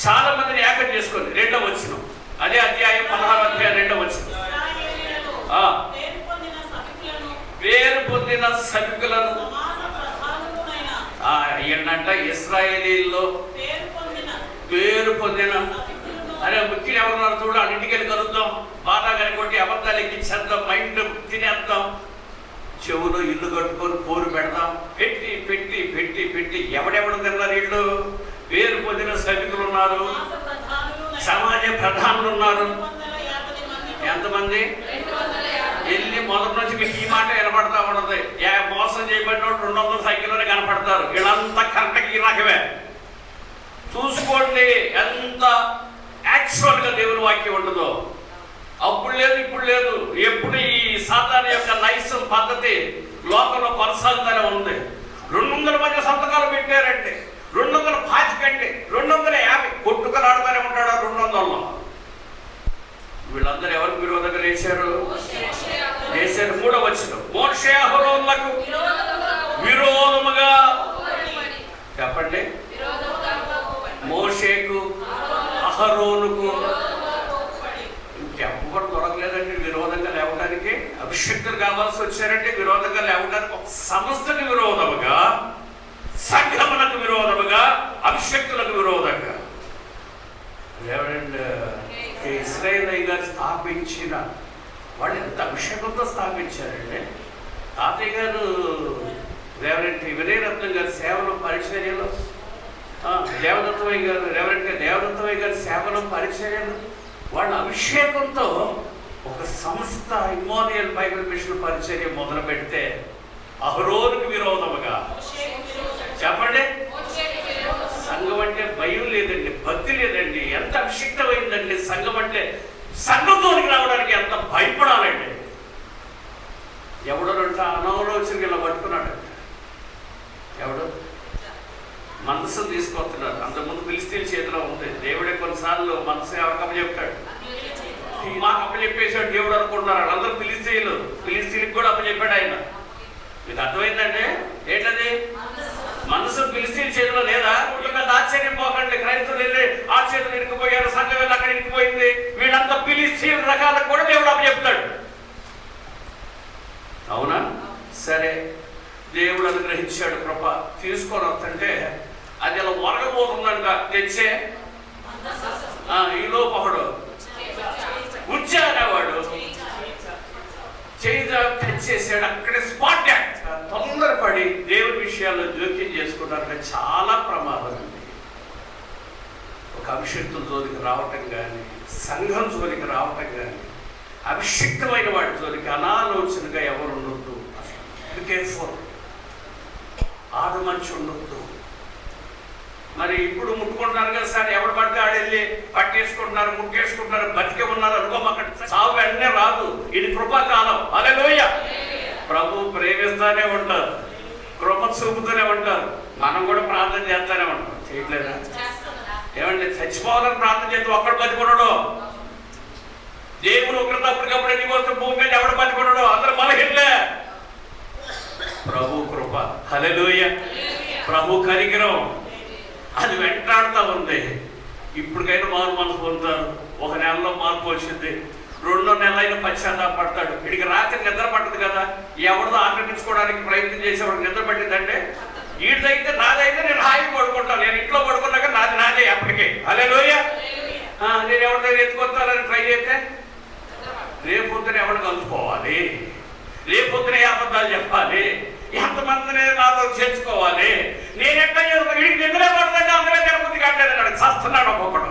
చాలా మందిని ఏకం చేసుకుంది. 2వ వచనం, అదే అధ్యాయం 16వ అధ్యాయం 2వ వచనం. పేరు పొందిన సభికులను ఏంటంట ఇశ్రాయేలీల్లో పేరు పొందిన, అరే ముఖ్యులు ఎవరున్నారు చూడు, అన్నింటికి వెళ్ళి కలుద్దాం, బాధా గారి కొట్టి అబద్ధాలు ఎక్కించేద్దాం, మైండ్ తినేద్దాం, చెవులో ఇల్లు కట్టుకొని పోరు పెడదాం, పెట్టి పెట్టి పెట్టి పెట్టి ఎవడెవడు తిన్నారు వీళ్ళు? పేరు పొందిన సభికులు ఉన్నారు, సమాజ ప్రధానులు ఉన్నారు. ఎంతమంది? వెళ్ళి మొదటి నుంచి మీకు ఈ మాట వినపడతా ఉండదు. మోసం చేయబడిన 200 సైకిల్లోనే కనపడతారు. వీళ్ళంతా కరెక్ట్గా ఈ రకమే. చూసుకోండి ఎంత యాక్చువల్గా దేవుని వాక్యం ఉంటుందో. అప్పుడు లేదు, ఇప్పుడు లేదు. ఎప్పుడు ఈ సాతాను యొక్క నైసం పద్ధతి లోకంలో కొనసాగుతూనే ఉంది. 200 మంది సంతకాలు పెట్టారండి, 225 కండి, 250 కొట్టుకలాడుతూనే ఉంటాడు 200లో. వీళ్ళందరూ ఎవరికి విరోధంగా లేచారు? 3వ వచనం, మోషే అహరోనులకు విరోధముగా. చెప్పండి. మోషేకు అహరోనుకు ఇంకెవ్వరు దొరకలేదండి విరోధంగా లేవడానికి. అభిషక్తులు కావాల్సి వచ్చారంటే విరోధంగా లేవడానికి ఒక సంస్థకు విరోధముగా, సంఘములకు విరోధముగా, అభిషక్తులకు విరోధంగా రెవరెండ్ ఇశ్రాయేల్ గారు స్థాపించిన వాళ్ళు ఎంత అభిషేకంతో స్థాపించారండి. తాతయ్య గారు రెవరెండ్ వినయరత్నం గారి సేవలు పరిచర్యలు, దేవదత్తమయ్య గారు రెవరెండ్ దేవదత్తమయ్య గారి సేవలు పరిచర్యలు, వాళ్ళ అభిషేకంతో ఒక సంస్థ ఇమ్మోనియల్ బైబిల్ మిషన్ పరిచర్య మొదలు పెడితే అహరోనుకు విరోధముగా. చెప్పండి, సంఘం అంటే భయం లేదండి, భక్తి లేదండి. ఎంత అభిషిక్తమైందండి సంఘం అంటే. సంఘంతోనికి రావడానికి ఎంత భయపడాలండి. ఎవడోనంట అనాలోచనకి ఇలా పట్టుకున్నాడు. ఎవడు మనసు తీసుకొస్తున్నాడు. అంతకుముందు ఫిలిస్తీన్ చేతిలో ఉంది. దేవుడే కొన్నిసార్లు మనసు ఎవరికప్ప చెప్తాడు. మాకు అప్పచెప్పేసాడు దేవుడు అనుకుంటున్నారు. వాళ్ళందరూ ఫిలిస్తీన్కి కూడా అప్పచెప్పాడు ఆయన. మీకు అర్థమైందంటే ఏంటది? మనసు ఫిలిస్తీన్ చేతిలో లేదా? పెద్ద ఆశ్చర్యపోకండి. క్రైస్తవులు వెళ్ళి ఆ చేతులు ఇరుక్కుపోయారు, సంఘం వెళ్ళి అక్కడ ఇరుక్కుపోయింది. వీళ్ళంతా ఫిలిస్తీన్ రకాలకు కూడా దేవుడు అప్పచెప్తాడు. అవునా? సరే, దేవుడు అనుగ్రహించాడు కృప. తీసుకొని వస్తుంటే అది ఇలా వరగబోతుందంట. తెచ్చే ఈలోపు ఒకడు ఉచ్చారేవాడు చేయిదా తెచ్చేసాడు. అక్కడే స్పాట్ యాక్ట్. తొందరపడి దేవుడి విషయాల్లో జోక్యం చేసుకున్నారంటే చాలా ప్రమాదం అండి. ఒక అభిషక్తుల జోలికి రావటం కానీ, సంఘం జోలికి రావటం కానీ, అభిషిక్తమైన వాటి జోలికి అనాలోచనగా ఎవరు ఉండొద్దు. కేర్ఫుల్, ఆడు మంచి ఉండొద్దు. మరి ఇప్పుడు ముట్టుకుంటున్నారు కదా సార్, ఎవడు పడితే ఆడెళ్ళి పట్టేసుకుంటున్నారు, ముట్టేసుకుంటున్నారు, బతికే ఉన్నారు అనుకోమాకండి. సాగు వెంటనే రాదు. ఇది కృపాకాలం. హల్లెలూయా. ప్రభు ప్రేమిస్తానే ఉంటారు, కృప చూపుతూనే ఉంటారు. మనం కూడా ప్రార్థన చేస్తానే ఉంటాం. చేయట్లేదా? ఏమంటే చచ్చిపోవాలని ప్రార్థన చేస్తే ఒక్కడు బతికున్నాడు. దేవుడు ఒకరికప్పుడు ఎన్ని కోసం భూమి మీద ఎవడు బతికున్నాడు? అందరూ బలహీనలే. ప్రభు కృప, హల్లెలూయా. ప్రభు కనికరం అది వెంటాడుతూ ఉంది. ఇప్పటికైనా మారు మనసు పొందుతారు. ఒక నెలలో మార్పు వచ్చింది, 2వ నెల అయినా పశ్చాత్తాపడతాడు. వీడికి రాత్రి నిద్ర పట్టదు కదా. ఎవరిదో ఆక్రమించుకోవడానికి ప్రయత్నం చేసేవాడు నిద్ర పట్టిందంటే, వీడిదైతే నాదైతే నేను హాయిగా పడుకుంటాను. నేను ఇంట్లో పడుకున్నాక నాదే అప్పటికే. హల్లెలూయా. నేను ఎవరి దగ్గర ఎత్తుకొస్తానని ట్రై చేస్తే రేపు పొద్దున ఎవరు కలుసుకోవాలి, రేపు పొద్దున అబద్ధాలు చెప్పాలి, ఎంతమందిని నాతో చేర్చుకోవాలి, నేను ఎట్లా వీడికి నిద్రే పడుతుంటే అందరూ తిరుపతి కట్టలేదన్నాడు. చస్తున్నాడు ఒక్కొక్కడు.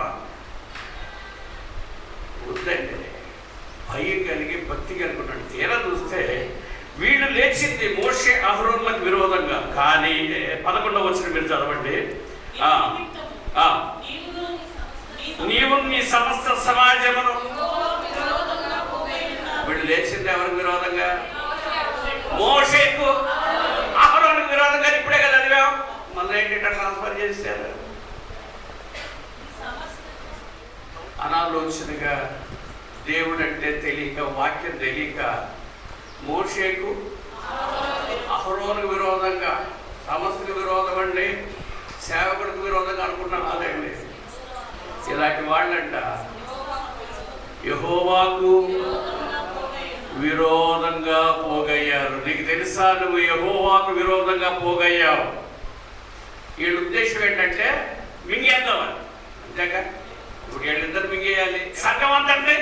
వద్దండి, భయం కలిగి భక్తి కలుగున్నాడు. తీరా చూస్తే వీళ్ళు లేచింది మోషే అహరోనులకు విరోధంగా. కానీ 11వ వచనం మీరు చదవండి. నీవు నీ సమస్త సమాజమును. వీళ్ళు లేచింది ఎవరికి విరోధంగా? మోషేకు అహరోనుకు విరోధంగా. ఇప్పుడే కదా చదివాం. మళ్ళీ ఏంటి ట్రాన్స్ఫర్ చేశారు. అనాలోచనగా, దేవుడు అంటే తెలియక, వాక్యం తెలియక మోషేకు అహరోనుకు విరోధంగా, సమస్తకు విరోధం అండి, సేవకుడికి విరోధంగా అనుకున్నాను. అదండి, ఇలాంటి వాళ్ళంట యెహోవాకు విరోధంగా పోగయ్యారు. నీకు తెలుసా నువ్వు యెహోవాకు విరోధంగా పోగయ్యావు? వీళ్ళ ఉద్దేశం ఏంటంటే మింగేద్దామని. అంతేగా? ఇప్పుడు వీళ్ళిద్దరు మింగేయాలి. సంఘం అంతండి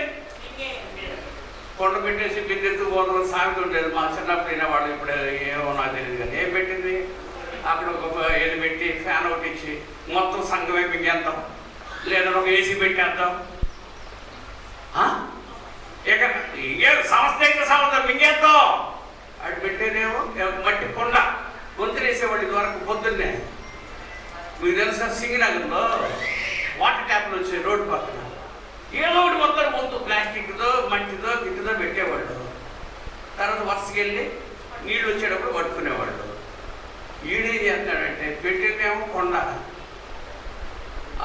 కొండ పెట్టేసి బిందెత్తు పోతాం సామెత ఉండేది. మా చిన్నప్పుడు వినేవాళ్ళు. ఇప్పుడు ఏమో నాకు తెలియదు కానీ ఏం పెట్టింది అక్కడ ఒక ఏది పెట్టి ఫ్యాన్ ఒకటి ఇచ్చి మొత్తం సంఘమే మింగేద్దాం, లేదా ఒక ఏసీ పెట్టేద్దాం. ఇక సంస్థ మింగేద్దాం. అటు పెట్టేదేమో మట్టి కొండ గొంతులేసేవాళ్ళు ఇదివరకు పొద్దున్నే. మీకు తెలుసా సింగనగర్లో వాటర్ ట్యాప్లు వచ్చాయి రోడ్డు పక్కన. ఏదో ఒకటి మొత్తం ముందు ప్లాస్టిక్తో మట్టితో గిట్టుతో పెట్టేవాళ్ళు. తర్వాత వరుసకి వెళ్ళి నీళ్ళు వచ్చేటప్పుడు పట్టుకునేవాళ్ళు. ఈడేం చేస్తాడంటే పెట్టిందేమో కొండ,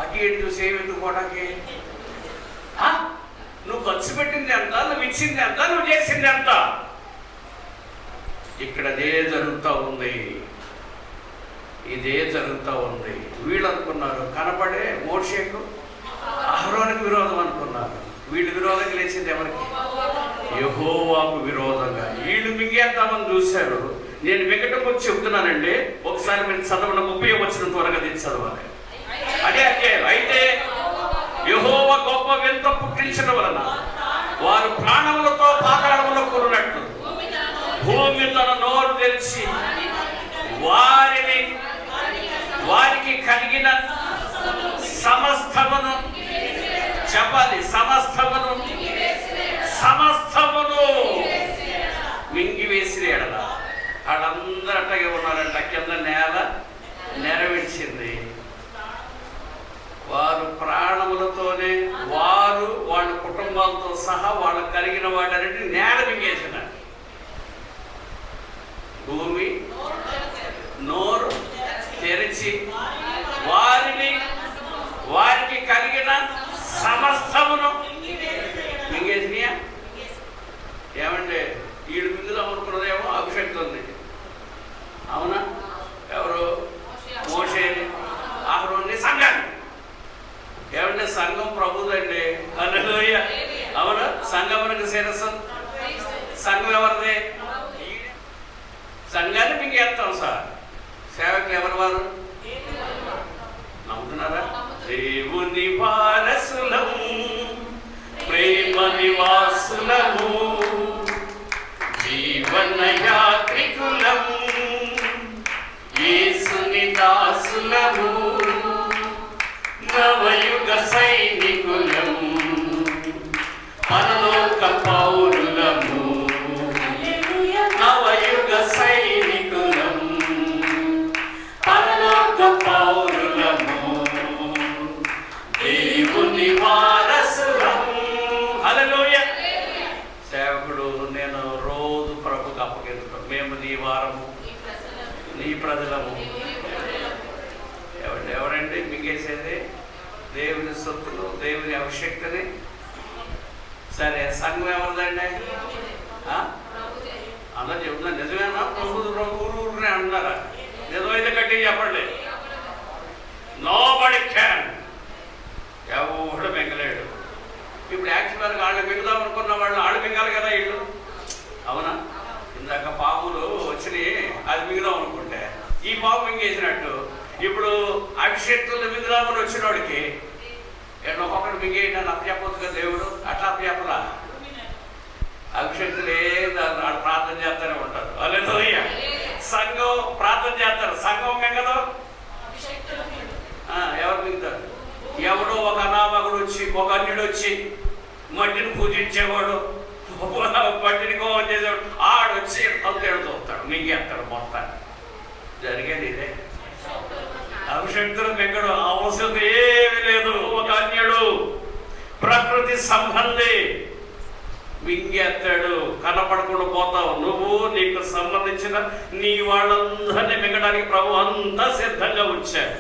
అటు ఇటు చూసి ఏమెత్తుకోవడానికి. నువ్వు ఖర్చు పెట్టింది ఎంత, నువ్వు ఇచ్చింది ఎంత, నువ్వు చేసింది ఎంత. ఇక్కడ అదే జరుగుతూ ఉంది, ఇదే జరుగుతూ ఉంది. వీళ్ళు అనుకున్నారు కనపడే మోషేకు అహరోనుకు విరోధం అనుకున్నారు. వీళ్ళు విరోధంగా లేచింది ఎవరికి? యెహోవాకు విరోధంగా. వీళ్ళు మింగేద్దామని చూశారు. నేను మిగటం వచ్చి చెప్తున్నానండి, ఒకసారి మీరు చదవడం 30 వచ్చిన త్వరగా తీసి చదవాలి. అదే అయితే యెహోవా గొప్ప వింత పుట్టించడం వలన వారు ప్రాణములతో పాతాళములో కూరినట్లు భూమి తన నోరు తెరిచి వారికి కలిగిన సమస్తమును చెప్పాలి, సమస్తమును మింగివేసి ఎడల. వాళ్ళందరూ అట్టగే ఉన్నారంట. కింద నేల నెరవేర్చింది. వారు ప్రాణములతోనే వాళ్ళ కుటుంబాలతో సహా వాళ్ళకు కలిగిన వాటన్నిటిని నేల మింగేసినారు. భూమి నోరు తెరిచి వారికి కలిగిన సమస్తమును మింగేసినాయా? ఏమంటే వీడు మింగుదాం అనుకున్నదేమో అభిషేకం ఉంది. అవునా? ఎవరు? మోషేని, అహరోన్ని, సంఘాన్ని. ఏమంటే సంఘం ప్రభుదండి. హల్లెలూయా. అవునా? సంఘమునకు శిరస్సు. సంఘం ఎవరిది? సంఘాన్ని మింగేస్తాం సార్. సేవకులు ఎవరు వారు? నమ్ముతున్నారా? దేవుని వారసులము, ప్రేమ నివాసులము, జీవన యాత్రికులము, యేసుని దాసులము, నవయుగ సైనికులము, పరలోక పౌరులము, నవయుగ సైనికులము, పరలోక పౌరులము, దేవుని వారసులము. హల్లెలూయా. సేవకుడు నేను రోజు ప్రభుకు అప్పగిస్తాను. మేము నీ వారము, నీ ప్రజలము. ఎవరండి మింగేసేది? దేవుని సొత్తులు, దేవుని అభిషేక్తిని. సరే, సంఘం ఎవరిదండి? అందరూ చెప్తున్నా. నిజమేనా? ఊరునే అంటున్నారా? నిజమైతే గట్టి చెప్పండి. Nobody can. ఎవడు మింగలేడు. ఇప్పుడు యాక్చువల్గా వాళ్ళు మింగుదాం అనుకున్న వాళ్ళు మింగాలి కదా వీళ్ళు. అవునా? ఇందాక పాములు వచ్చినాయి, అది మింగుదాం అనుకుంటే ఈ పాము మింగేసినట్టు ఇప్పుడు అభిషేక్తులు మింగుదామని వచ్చిన వాడికి ఎట్లా ఒక్కొక్కటి మింగేయండి అని అప్పచెప్పొచ్చు కదా దేవుడు. అట్లా అప్పచెప్పలా. అభిషేక్తులు ప్రార్థన చేస్తూనే ఉంటారు. హల్లెలూయా. సంఘం ప్రార్థన చేస్తారు. సంఘం మింగదు. ఎవరు మింగుతారు? ఎవడో ఒక అనామకుడు వచ్చి, ఒక అన్యుడు వచ్చి మట్టిని పూజించేవాడు, మట్టిని కోపం చేసేవాడు, ఆడొచ్చి తొంతేడు తోస్తాడు, మింగేస్తాడు మొత్తాన్ని. జరిగేది ఇదే. అభిషేక్తులు మింగడు అవసరం ఏమి లేదు. ఒక అన్యుడు ప్రకృతి సంబంధి మింగేస్తాడు. కనపడకుండా పోతావు. నువ్వు నీకు సంబంధించిన నీ వాళ్ళందరినీ మింగడానికి ప్రభు అంతా సిద్ధంగా ఉంచాడు.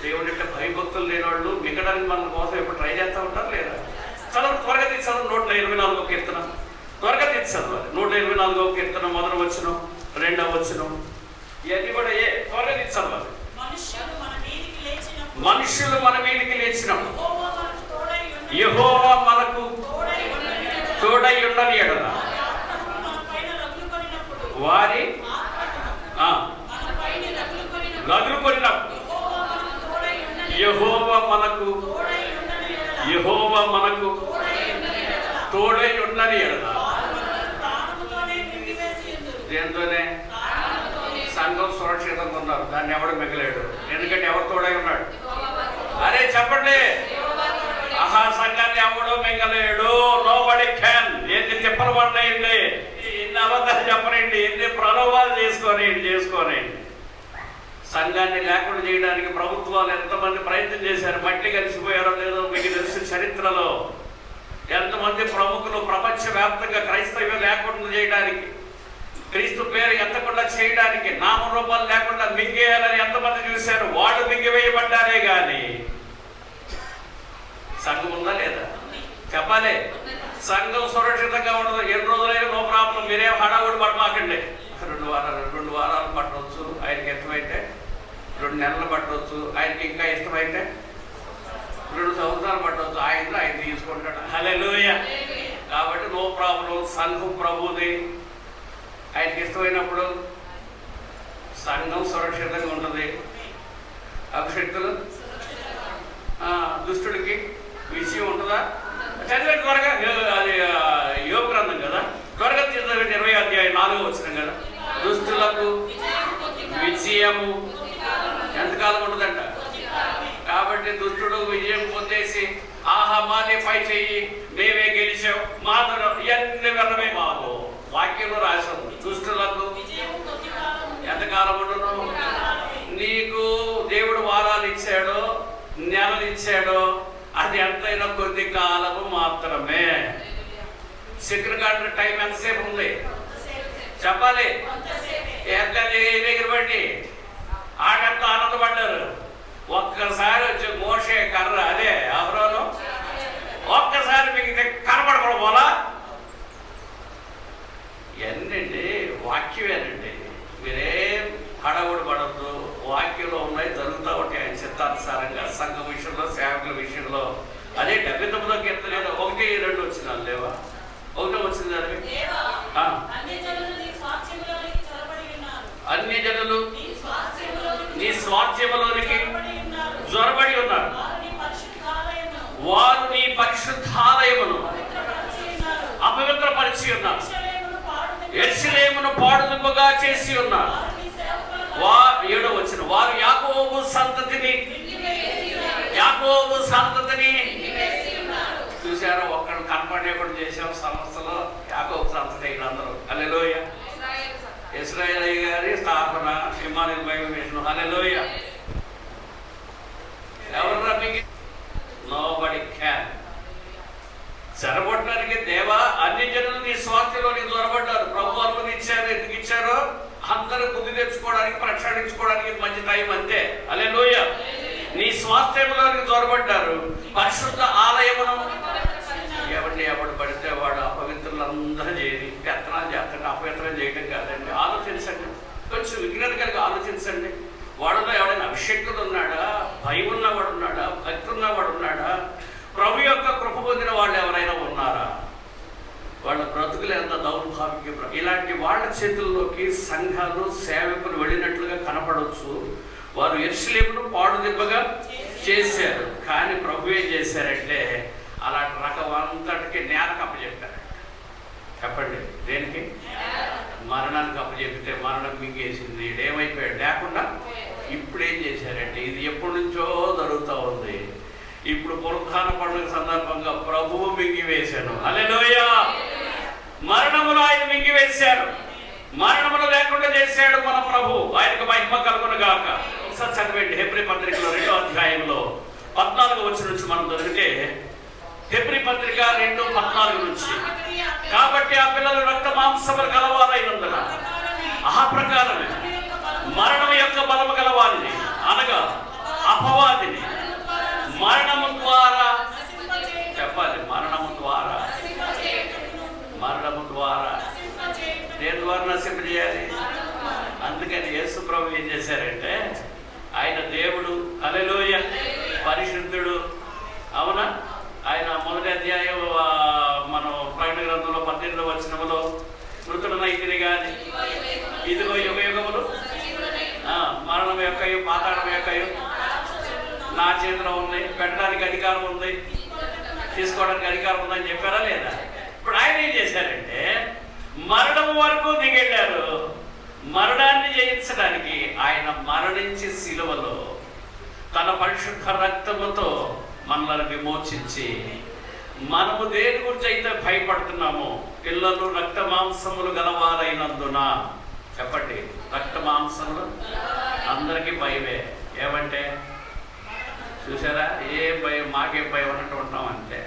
దేవుడి యొక్క భయభక్తులు లేని వాళ్ళు మింగడానికి మన కోసం ఎప్పుడు ట్రై చేస్తూ ఉంటారు లేదా? చదువు త్వరగా తీసి చదువు. 124వ కీర్తన త్వరగా తీసి చదవాలి. 124వ కీర్తన 1వ వచనం, 2వ వచనం, ఇవన్నీ కూడా త్వరగా తీసి చదవాలి. మనుషులు మన మీదికి లేచినప్పుడు యెహోవా మనకు తోడై ఉండని ఎడల వారి రగులు కొనినప్పుడు యెహోవా మనకు తోడై ఉండని ఎడల. దేంతోనే? సంఘం సురక్షితంగా ఉన్నారు. దాన్ని ఎవడు మిగలేడు. ఎందుకంటే ఎవరు తోడై ఉన్నాడు? అరే చెప్పండి. సంఘాన్ని ఎవడో మింగలేడు. Nobody can. ఎన్ని తిప్పలు పడినాయండి, ఎన్ని అబద్ధాలు చెప్పనండి, ఎన్ని ప్రలోభాలు చేసుకోనండి. సంఘాన్ని లేకుండా చేయడానికి ప్రభుత్వాలు ఎంతమంది ప్రయత్నం చేశారు. మట్టి కలిసిపోయారో లేదో మీకు తెలుసు. చరిత్రలో ఎంతమంది ప్రముఖులు ప్రపంచవ్యాప్తంగా క్రైస్తవ్యం లేకుండా చేయడానికి, క్రీస్తు పేరు ఎత్తకుండా చేయడానికి, నామరూపాలు లేకుండా మింగేయాలని ఎంతమంది చూశారు. వాళ్ళు మింగివేయబడ్డారే కానీ సంఘం ఉందా లేదా? చెప్పాలి. సంఘం సురక్షితంగా ఉండదు. ఎన్ని రోజులైనా నో ప్రాబ్లం. మీరేం హడావుడి పడమాకండి. 2 వారాలు పట్టవచ్చు ఆయనకి ఇష్టమైతే, 2 నెలలు పట్టవచ్చు ఆయనకి ఇంకా ఇష్టమైతే, 2 సంవత్సరాలు పట్టవచ్చు, ఆయన తీసుకుంటాడు. హల్లెలూయా. కాబట్టి నో ప్రాబ్లం. సంఘం ప్రభువుది. ఆయనకి ఇష్టమైనప్పుడు సంఘం సురక్షితంగా ఉంటుంది. అభిషక్తులు దుష్టుడికి విషయం ఉంటుందా? చదివే త్వరగా, అది యోగ గ్రంథం కదా, త్వరగా చదివే 20వ అధ్యాయం 4వ వచనం కదా. దుష్టులకు విజయము ఎంతకాలం ఉంటుందంట. కాబట్టి దుష్టుడు విజయం పొందేసి ఆహా మాదే పై చెయ్యి, మేమే గెలిచాం, మాధురం, ఇవన్నీ వెళ్ళమే బాబు. వాక్యంలో రాసి ఉంది. దుష్టులకు ఎంతకాలం ఉండను. నీకు దేవుడు వారాలు ఇచ్చాడో నెలలు ఇచ్చాడో అది ఎంతైనా కొద్ది కాలము మాత్రమే. సెక్రటరీ టైం ఎంతసేపు ఉంది చెప్పాలి. ఎంత దగ్గర బట్టి ఆటంతా ఆనందపడ్డారు. ఒక్కసారి వచ్చి మోషే కర్ర, అదే అహరోను, ఒక్కసారి మీకు కనపడకూడదు పోలా. ఏంటండి వాక్యమేనండి. మీరేం హడవుడు పడద్దు. వాక్యంలో ఉన్నాయి, జరుగుతూ ఉంటాయి ఆయన చిత్తానుసారంగా. సంఘం విషయంలో, సేవకుల విషయంలో. అదే 79వ కీర్తన 1, 2 వచ్చినాలు లేవా? 1 వచ్చింది. అది అన్ని జనులు నీ స్వాస్థ్యములోనికి జ్వరబడి ఉన్నారు, వారు నీ పరిశుద్ధాలయమును అపవిత్రపరిచి ఉన్నారు, యెరూషలేమును పాడుదిబ్బగా చేసి ఉన్నారు. 7వ వచనం, వారు యాకోబు సంతతిని చూశారు. ఒక్కడు కనపడేప్పుడు చేసాం సంస్థలో. యాకోబు సంతతి అయిన అందరూ. హల్లెలూయా. ఇశ్రాయేలు గారి స్థాపన, ఇమ్మానుయేల్ బైబిల్ మిషన్. హల్లెలూయా. ఎవరు మీకు నోబడి క్యాన్. చెరగొట్టడానికి దేవా అన్ని జనులు నీ స్వార్థలోనికి దొరబడ్డారు. ప్రభు అనుమతి ఇచ్చారు. ఎందుకు ఇచ్చారో అందరూ బుద్ధి తెచ్చుకోవడానికి, ప్రక్షాళించుకోవడానికి మంచి టైం అంతే. హల్లెలూయా. నీ స్వాస్థ్యంలోనికి దొరబడ్డారు. పరిశుద్ధ ఆలయమును ఎవడు పడితే వాడు అపవిత్రులందరూ చేరి పెత్తనాలు చేస్తాడు. అపవిత్రం చేయడం కాదండి. ఆలోచించండి, కొంచెం విజ్ఞత కలిగి ఆలోచించండి. వాడులో ఎవడైనా అభిషేకుడు ఉన్నాడా? భయం ఉన్నవాడు ఉన్నాడా? భక్తి ఉన్నవాడు ఉన్నాడా? ప్రభు యొక్క కృప పొందిన వాళ్ళు ఎవరైనా ఉన్నారా? వాళ్ళ బ్రతుకులు ఎంత దౌర్భాగ్యం. ఇలాంటి వాళ్ళ చేతుల్లోకి సంఘాలు, సేవకులు వెళ్ళినట్లుగా కనపడవచ్చు. వారు యెరూషలేమును పాడుదిబ్బగా చేశారు. కానీ ప్రభు ఏం చేశారంటే అలాంటి రకం అంతటికి నేలకు అప్పచెప్పారు. చెప్పండి, దేనికి? మరణానికి అప్పచెప్పితే మరణం మింగేసింది. ఏమైపోయాడు లేకుండా. ఇప్పుడు ఏం చేశారంటే, ఇది ఎప్పటి నుంచో జరుగుతూ ఉంది. ఇప్పుడు పునరుత్థాన పండుగ సందర్భంగా ప్రభువు మింగివేశాను. హల్లెలూయా. మరణమును ఆయన మింగివేశారు. మరణమును లేకుండా చేశాడు మన ప్రభు. ఆయనకు మహిమ కలుగును గాక. ఒకసారి చదివండి హెబ్రీ పత్రికలో 2వ అధ్యాయంలో 14వ వచనం నుంచి మనం చదివితే, హెబ్రీ పత్రిక 2:14 నుంచి, కాబట్టి ఆ పిల్లలు రక్త మాంసములు గలవారైనందున ఆ ప్రకారమే మరణం యొక్క బలము గలవారిని, అనగా అపవాదిని మరణము ద్వారా చెప్పాలి. మరణము ద్వారా దేని ద్వారా నశింపజేయాలి? అందుకని యేసు ప్రభు ఏం చేశారంటే, ఆయన దేవుడు, హల్లెలూయా, పరిశుద్ధుడు. అవునా? ఆయన 1వ అధ్యాయం మనం ప్రకటన గ్రంథంలో 18వ వచనంలో మృతుడనైతిని గాని ఇదిగో యుగ యుగములు మరణం యొక్కయు పాతాళం యొక్కయు నా చేతిలో ఉన్నాయి, పెట్టడానికి అధికారం ఉంది, తీసుకోవడానికి అధికారం ఉందని చెప్పారా లేదా? ఇప్పుడు ఆయన ఏం చేశారంటే మరణం వరకు దిగెళ్ళారు. మరణాన్ని జయించడానికి ఆయన మరణించి శిలువలో తన పరిశుద్ధ రక్తముతో మనల్ని విమోచించి, మనము దేని గురించి అయితే భయపడుతున్నామో, పిల్లలు రక్త మాంసములు గలవారైనందున, చెప్పండి, రక్త మాంసములు అందరికీ భయమే. ఏమంటే చూసారా, ఏ భయం, మాకే భయం అన్నట్టు ఉంటాం అంతే.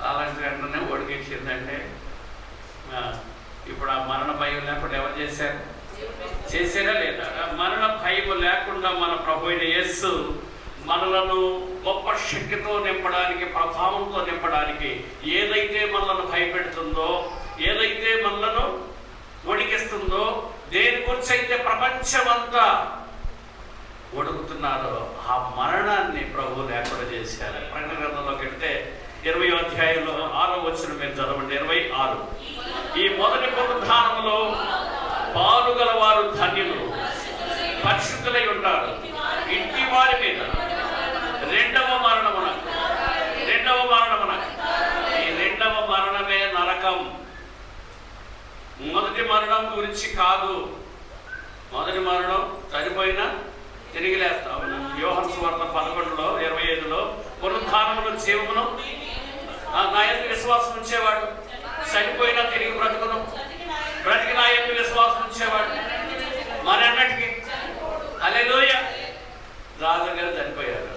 అలాంటి వెంటనే ఒడికిచ్చిందంటే ఇప్పుడు ఆ మరణ భయం లేకుండా ఎవరు చేశారు? చేశారా లేదా? మరణ భయం లేకుండా మన ప్రభు అయిన యేసు మనలను గొప్ప శక్తితో నింపడానికి, ప్రభావంతో నింపడానికి, ఏదైతే మనలను భయపెడుతుందో, ఏదైతే మనలను వణికిస్తుందో, దేని గురించి అయితే ప్రపంచమంతా వణుకుతుంది, చెప్తున్నారో ఆ మరణాన్ని ప్రభు లేకుండా చేశారు. ప్రకటన గ్రంథంలోకి వెళ్తే 20వ అధ్యాయంలో 6వ వచనం మీరు చదవండి. 26 ఈ మొదటి పునరుద్ధానంలో పాలుగల వారు ధన్యులు, పరిశుద్ధులై ఉంటారు. ఇంటి వారి మీద రెండవ మరణమున ఈ రెండవ మరణమే నరకం. మొదటి మరణం గురించి కాదు. మొదటి మరణం చనిపోయినా తిరిగి లేస్తాం. యోహాను సువార్త 11:25 పునరుద్ధానమును జీవమును నా యందు విశ్వాసం ఉంచేవాడు చనిపోయినా తిరిగి బ్రతుకును, బ్రతికి నా యందు విశ్వాసం ఉంచేవాడు మరన్నటికి. హల్లెలూయా. రాజు గారు చనిపోయారా?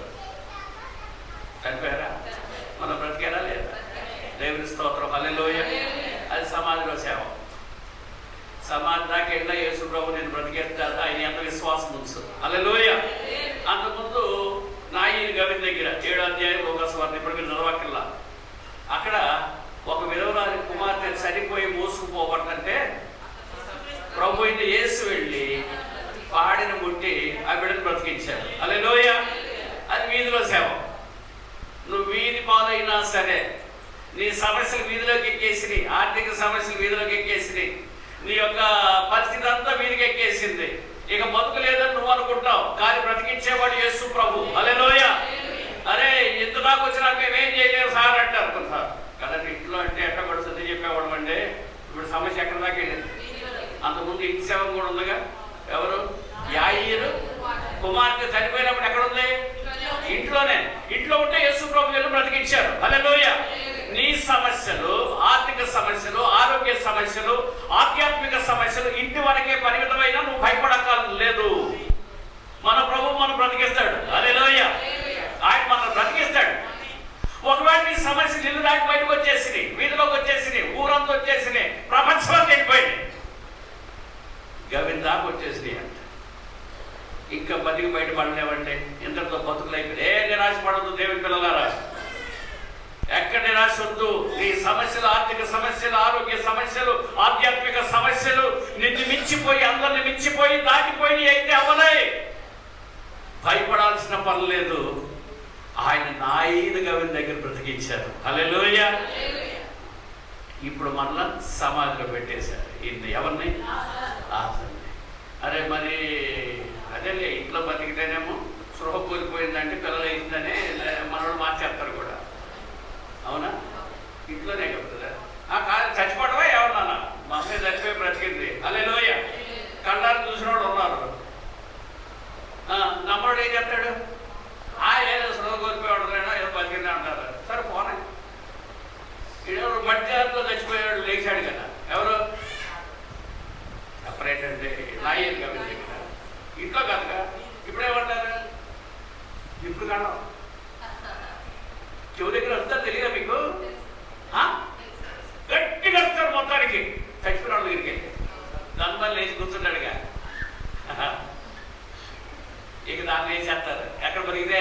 మనం బ్రతికారా లేదా? దేవుని స్తోత్రం. హల్లెలూయా. అది సమాధిలో సేవ. సమాధి దాకా వెళ్ళా యేసు ప్రభు నేను బ్రతికేస్తాను, ఆయన ఎంత విశ్వాసం ఉంచు. హల్లెలూయా. అంతకుముందు నాయని గవి దగ్గర 7వ అధ్యాయం లూకాసు వార్త ఇప్పుడు మీరు చదవక్కర్లా. అక్కడ ఒక విధవరాలి కుమార్తె చనిపోయి మోసుకుపోబడుతుంటే ప్రభు అయిన యేసు వెళ్ళి పాడిని ముట్టి ఆ బిడ్డను బ్రతికించాడు. హల్లెలూయా. అది వీధిలో సేవ. నువ్వు వీధి పాలైనా సరే, నీ సమస్యలు వీధిలోకి ఎక్కేసినాయి, ఆర్థిక సమస్యలు వీధిలోకి ఎక్కేసినాయి, నీ యొక్క పరిస్థితి అంతా వీధికి ఎక్కేసింది, ఇక బతుకు లేదని నువ్వు అనుకుంటావు, కానీ బ్రతికించేవాడు యేసు ప్రభు. హల్లెలూయా. అరే ఇంత దాకా వచ్చినా మేమేం చేయలేము సార్ అంటారు కొంతసారి. కదండి ఇంట్లో అంటే ఎట్లా పడుతుంది చెప్పేవాడు అండి. ఇప్పుడు సమస్య ఎక్కడ దాకా వెళ్ళింది. అంతకుముందు ఇంటి సేవ కూడా ఉందిగా. ఎవరు? యాయీరు కుమార్తె చనిపోయినప్పుడు ఎక్కడుంది? ఇంట్లోనే. ఇంట్లో ఉంటే యేసు ప్రభు వెళ్ళి బ్రతికించారు. హల్లెలూయా. నీ సమస్యలు, ఆర్థిక సమస్యలు, ఆరోగ్య సమస్యలు, ఆధ్యాత్మిక సమస్యలు ఇంటి వరకే పరిమితమైన నువ్వు భయపడక్కర్లేదు. మన ప్రభు మనం బ్రతికిస్తాడు. హల్లెలూయా. ఆయన మనం బ్రతికిస్తాడు. ఒకవేళ నీ సమస్యలు ఇల్లు దాటి బయటకు వచ్చేసినాయి, వీధిలోకి వచ్చేసినాయి, ఊరంతా వచ్చేసినాయి, ప్రపంచంలో వెళ్ళిపోయింది, గవిని దాకా వచ్చేసినాయి అంట, ఇంకా బతికి బయటపడలేవండి. ఇంతటితో బతుకులు అయిపోయింది. నిరాశ పడద్దు దేవుని పిల్లలారా. ఎక్కడ నిరాశ వద్దు. నీ సమస్యలు, ఆర్థిక సమస్యలు, ఆరోగ్య సమస్యలు, ఆధ్యాత్మిక సమస్యలు నిన్ను మించిపోయి, అందరిని మించిపోయి, దాటిపోయి అయితే అవలే, భయపడాల్సిన పని లేదు. ఆయన నాయన గవిని దగ్గర బ్రతికించారు. హల్లెలూయా. ఇప్పుడు మళ్ళా సమాధిలో పెట్టేశారు. ఇది ఎవరిని? లాజరుని. అరే మరి అదేలే, ఇంట్లో బతికితేనేమో సృహ కూలిపోయిందంటే పిల్లలు అయిందని మనోడు మార్చేస్తారు కూడా. అవునా? ఇంట్లోనే కదా. కాదు చచ్చిపోవడమా ఎవరన్నా? మా అమ్మాయి చచ్చిపోయి బ్రతికింది. హల్లెలూయా. కళ్ళారు చూసిన వాడు ఉన్నారు. నమ్మడు ఏం చెప్తాడు? ఏదో సృహ కోల్పోయాడు ఏదో బతికింది అంటారు. సరే పోనా, ఈడెవరు మధ్యాహ్నంలో చచ్చిపోయాడు లేచాడు కదా. ఎవరు? సపరేట్ అంటే నాయని కాబట్టి ఇంట్లో కనుక ఇప్పుడేమంటారు? ఇప్పుడు కాదు, చెవు దగ్గర వస్తారు. తెలియదా మీకు? గట్టిగా వస్తారు మొత్తానికి. చచ్చిపోయిన వాళ్ళ దగ్గరికి వెళ్ళి దాని వల్ల లేచి కూర్చుంటాడుగా. ఇక దాన్ని వేసేస్తారు. ఎక్కడ బతికితే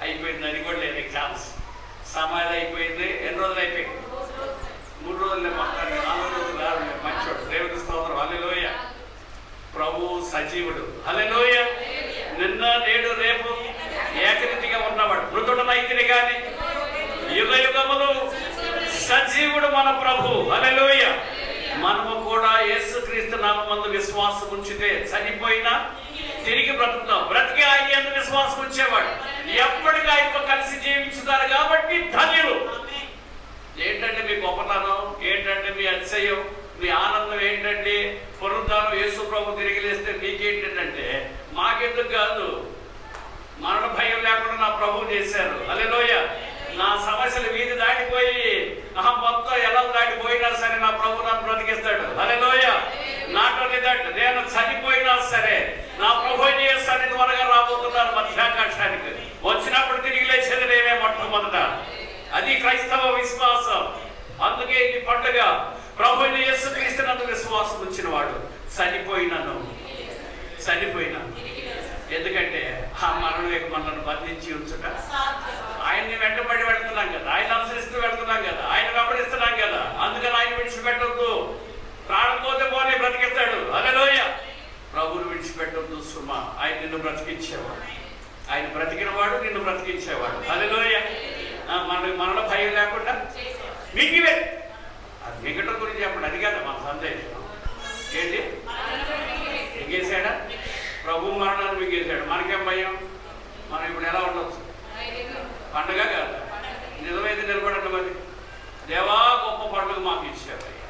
అయిపోయింది. అది కూడా లేదు ఛాన్స్. సమాధి అయిపోయింది. ఎన్ని రోజులు అయిపోయింది? 3 రోజులే మొత్తానికి. 4 రోజులు రాదు. మంచోడు. దేవుని స్తోత్రం. హల్లెలూయా. ప్రభు సజీవుడు. హల్లెలూయా. నిన్న నేడు రేపు ఏకరీతిగా ఉన్నవాడు. మృతుడనైతిని కానీ యుగ యుగములు సజీవుడు మన ప్రభు. హల్లెలూయా. మనము కూడా యేసుక్రీస్తు నామమందు విశ్వాసం ఉంచితే చనిపోయినా తిరిగి బ్రతుకుతాం. బ్రతికి ఆయన యందు విశ్వాసం ఉంచేవాడు ఎప్పటికీ ఆయనతో కలిసి జీవించుతారు. కాబట్టి ధన్యులు. ఏంటంటే మీ గొప్పతనం ఏంటంటే? మీ అతిశయం, మీ ఆనందం ఏంటంటే? పునరుద్ధానం యేసు ప్రభు తిరిగి లేస్తే మీకేంటంటే మాకెందుకు కాదు, మరణ భయం లేకుండా నా ప్రభు చేశారు. హల్లెలూయా. నా సమస్యలు వీధి దాటిపోయి మొత్తం ఎలా దాటిపోయినా సరే నా ప్రభు నన్ను బ్రతికిస్తాడు. హల్లెలూయా. నాట్ ఓన్లీ దట్, నేను చనిపోయినా సరే నా ప్రభు సన్ని త్వరగా రాబోతున్నారు మధ్యాకాశానికి. వచ్చినప్పుడు తిరిగి లేచేది నేనే మొట్టమొదట. అది క్రైస్తవ విశ్వాసం. అందుకే ఇది పండుగ. ప్రభు యేసుక్రీస్తునందు విశ్వాసం ఉంచిన వాడు చనిపోయినాను. ఎందుకంటే ఆ మరణం మనల్ని బంధించి ఉంచుట. ఆయన్ని వెంటబడి వెళ్తున్నాం కదా, ఆయన అనుసరిస్తూ వెళ్తున్నాం కదా, ఆయన వెంబడిస్తున్నాం కదా. అందుకని ఆయన విడిచిపెట్టద్దు. ప్రాణం పోతే పోనీ బ్రతికిస్తాడు. హల్లెలూయా. ప్రభువును విడిచిపెట్ట మిగతా గురించి అప్పుడు అది కదా మన సందేశం. ఏంటి మింగేశాడా? ప్రభు మరణాన్ని మింగేశాడు. మనకేం భయం? మనం ఇప్పుడు ఎలా ఉండొచ్చు? పండగ కాదు, నిజమైతే నిలబడండి. మరి దేవా గొప్ప పండుగ మాకు ఇచ్చావయ్యా,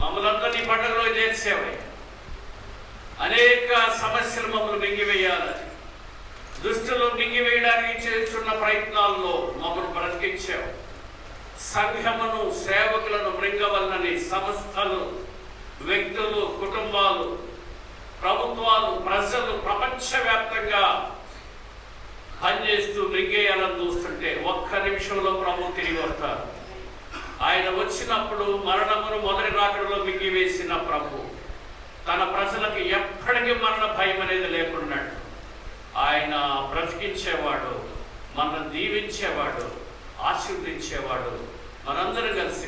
మమ్మల్ని అందరినీ పండుగలో చేర్చావయ్యా. అనేక సమస్యలు మమ్మల్ని మింగివేయాలని, దుష్టులు మింగివేయడానికి చేస్తున్న ప్రయత్నాల్లో మమ్మల్ని బ్రతికించావు. సంఘమును, సేవకులను మృంగవలనని సంస్థలు, వ్యక్తులు, కుటుంబాలు, ప్రభుత్వాలు, ప్రజలు ప్రపంచవ్యాప్తంగా పనిచేస్తూ మింగేయాలని చూస్తుంటే ఒక్క నిమిషంలో ప్రభు తిరిగి వస్తారు. ఆయన వచ్చినప్పుడు మరణమును మొదటి రాకడలో మింగివేసిన ప్రభు తన ప్రజలకు ఎప్పటికీ మరణ భయం అనేది లేకున్నాడు. ఆయన బ్రతికించేవాడు, మనల్ని దీవించేవాడు, ఆశీర్వదించేవాడు. మనందరం కలిసి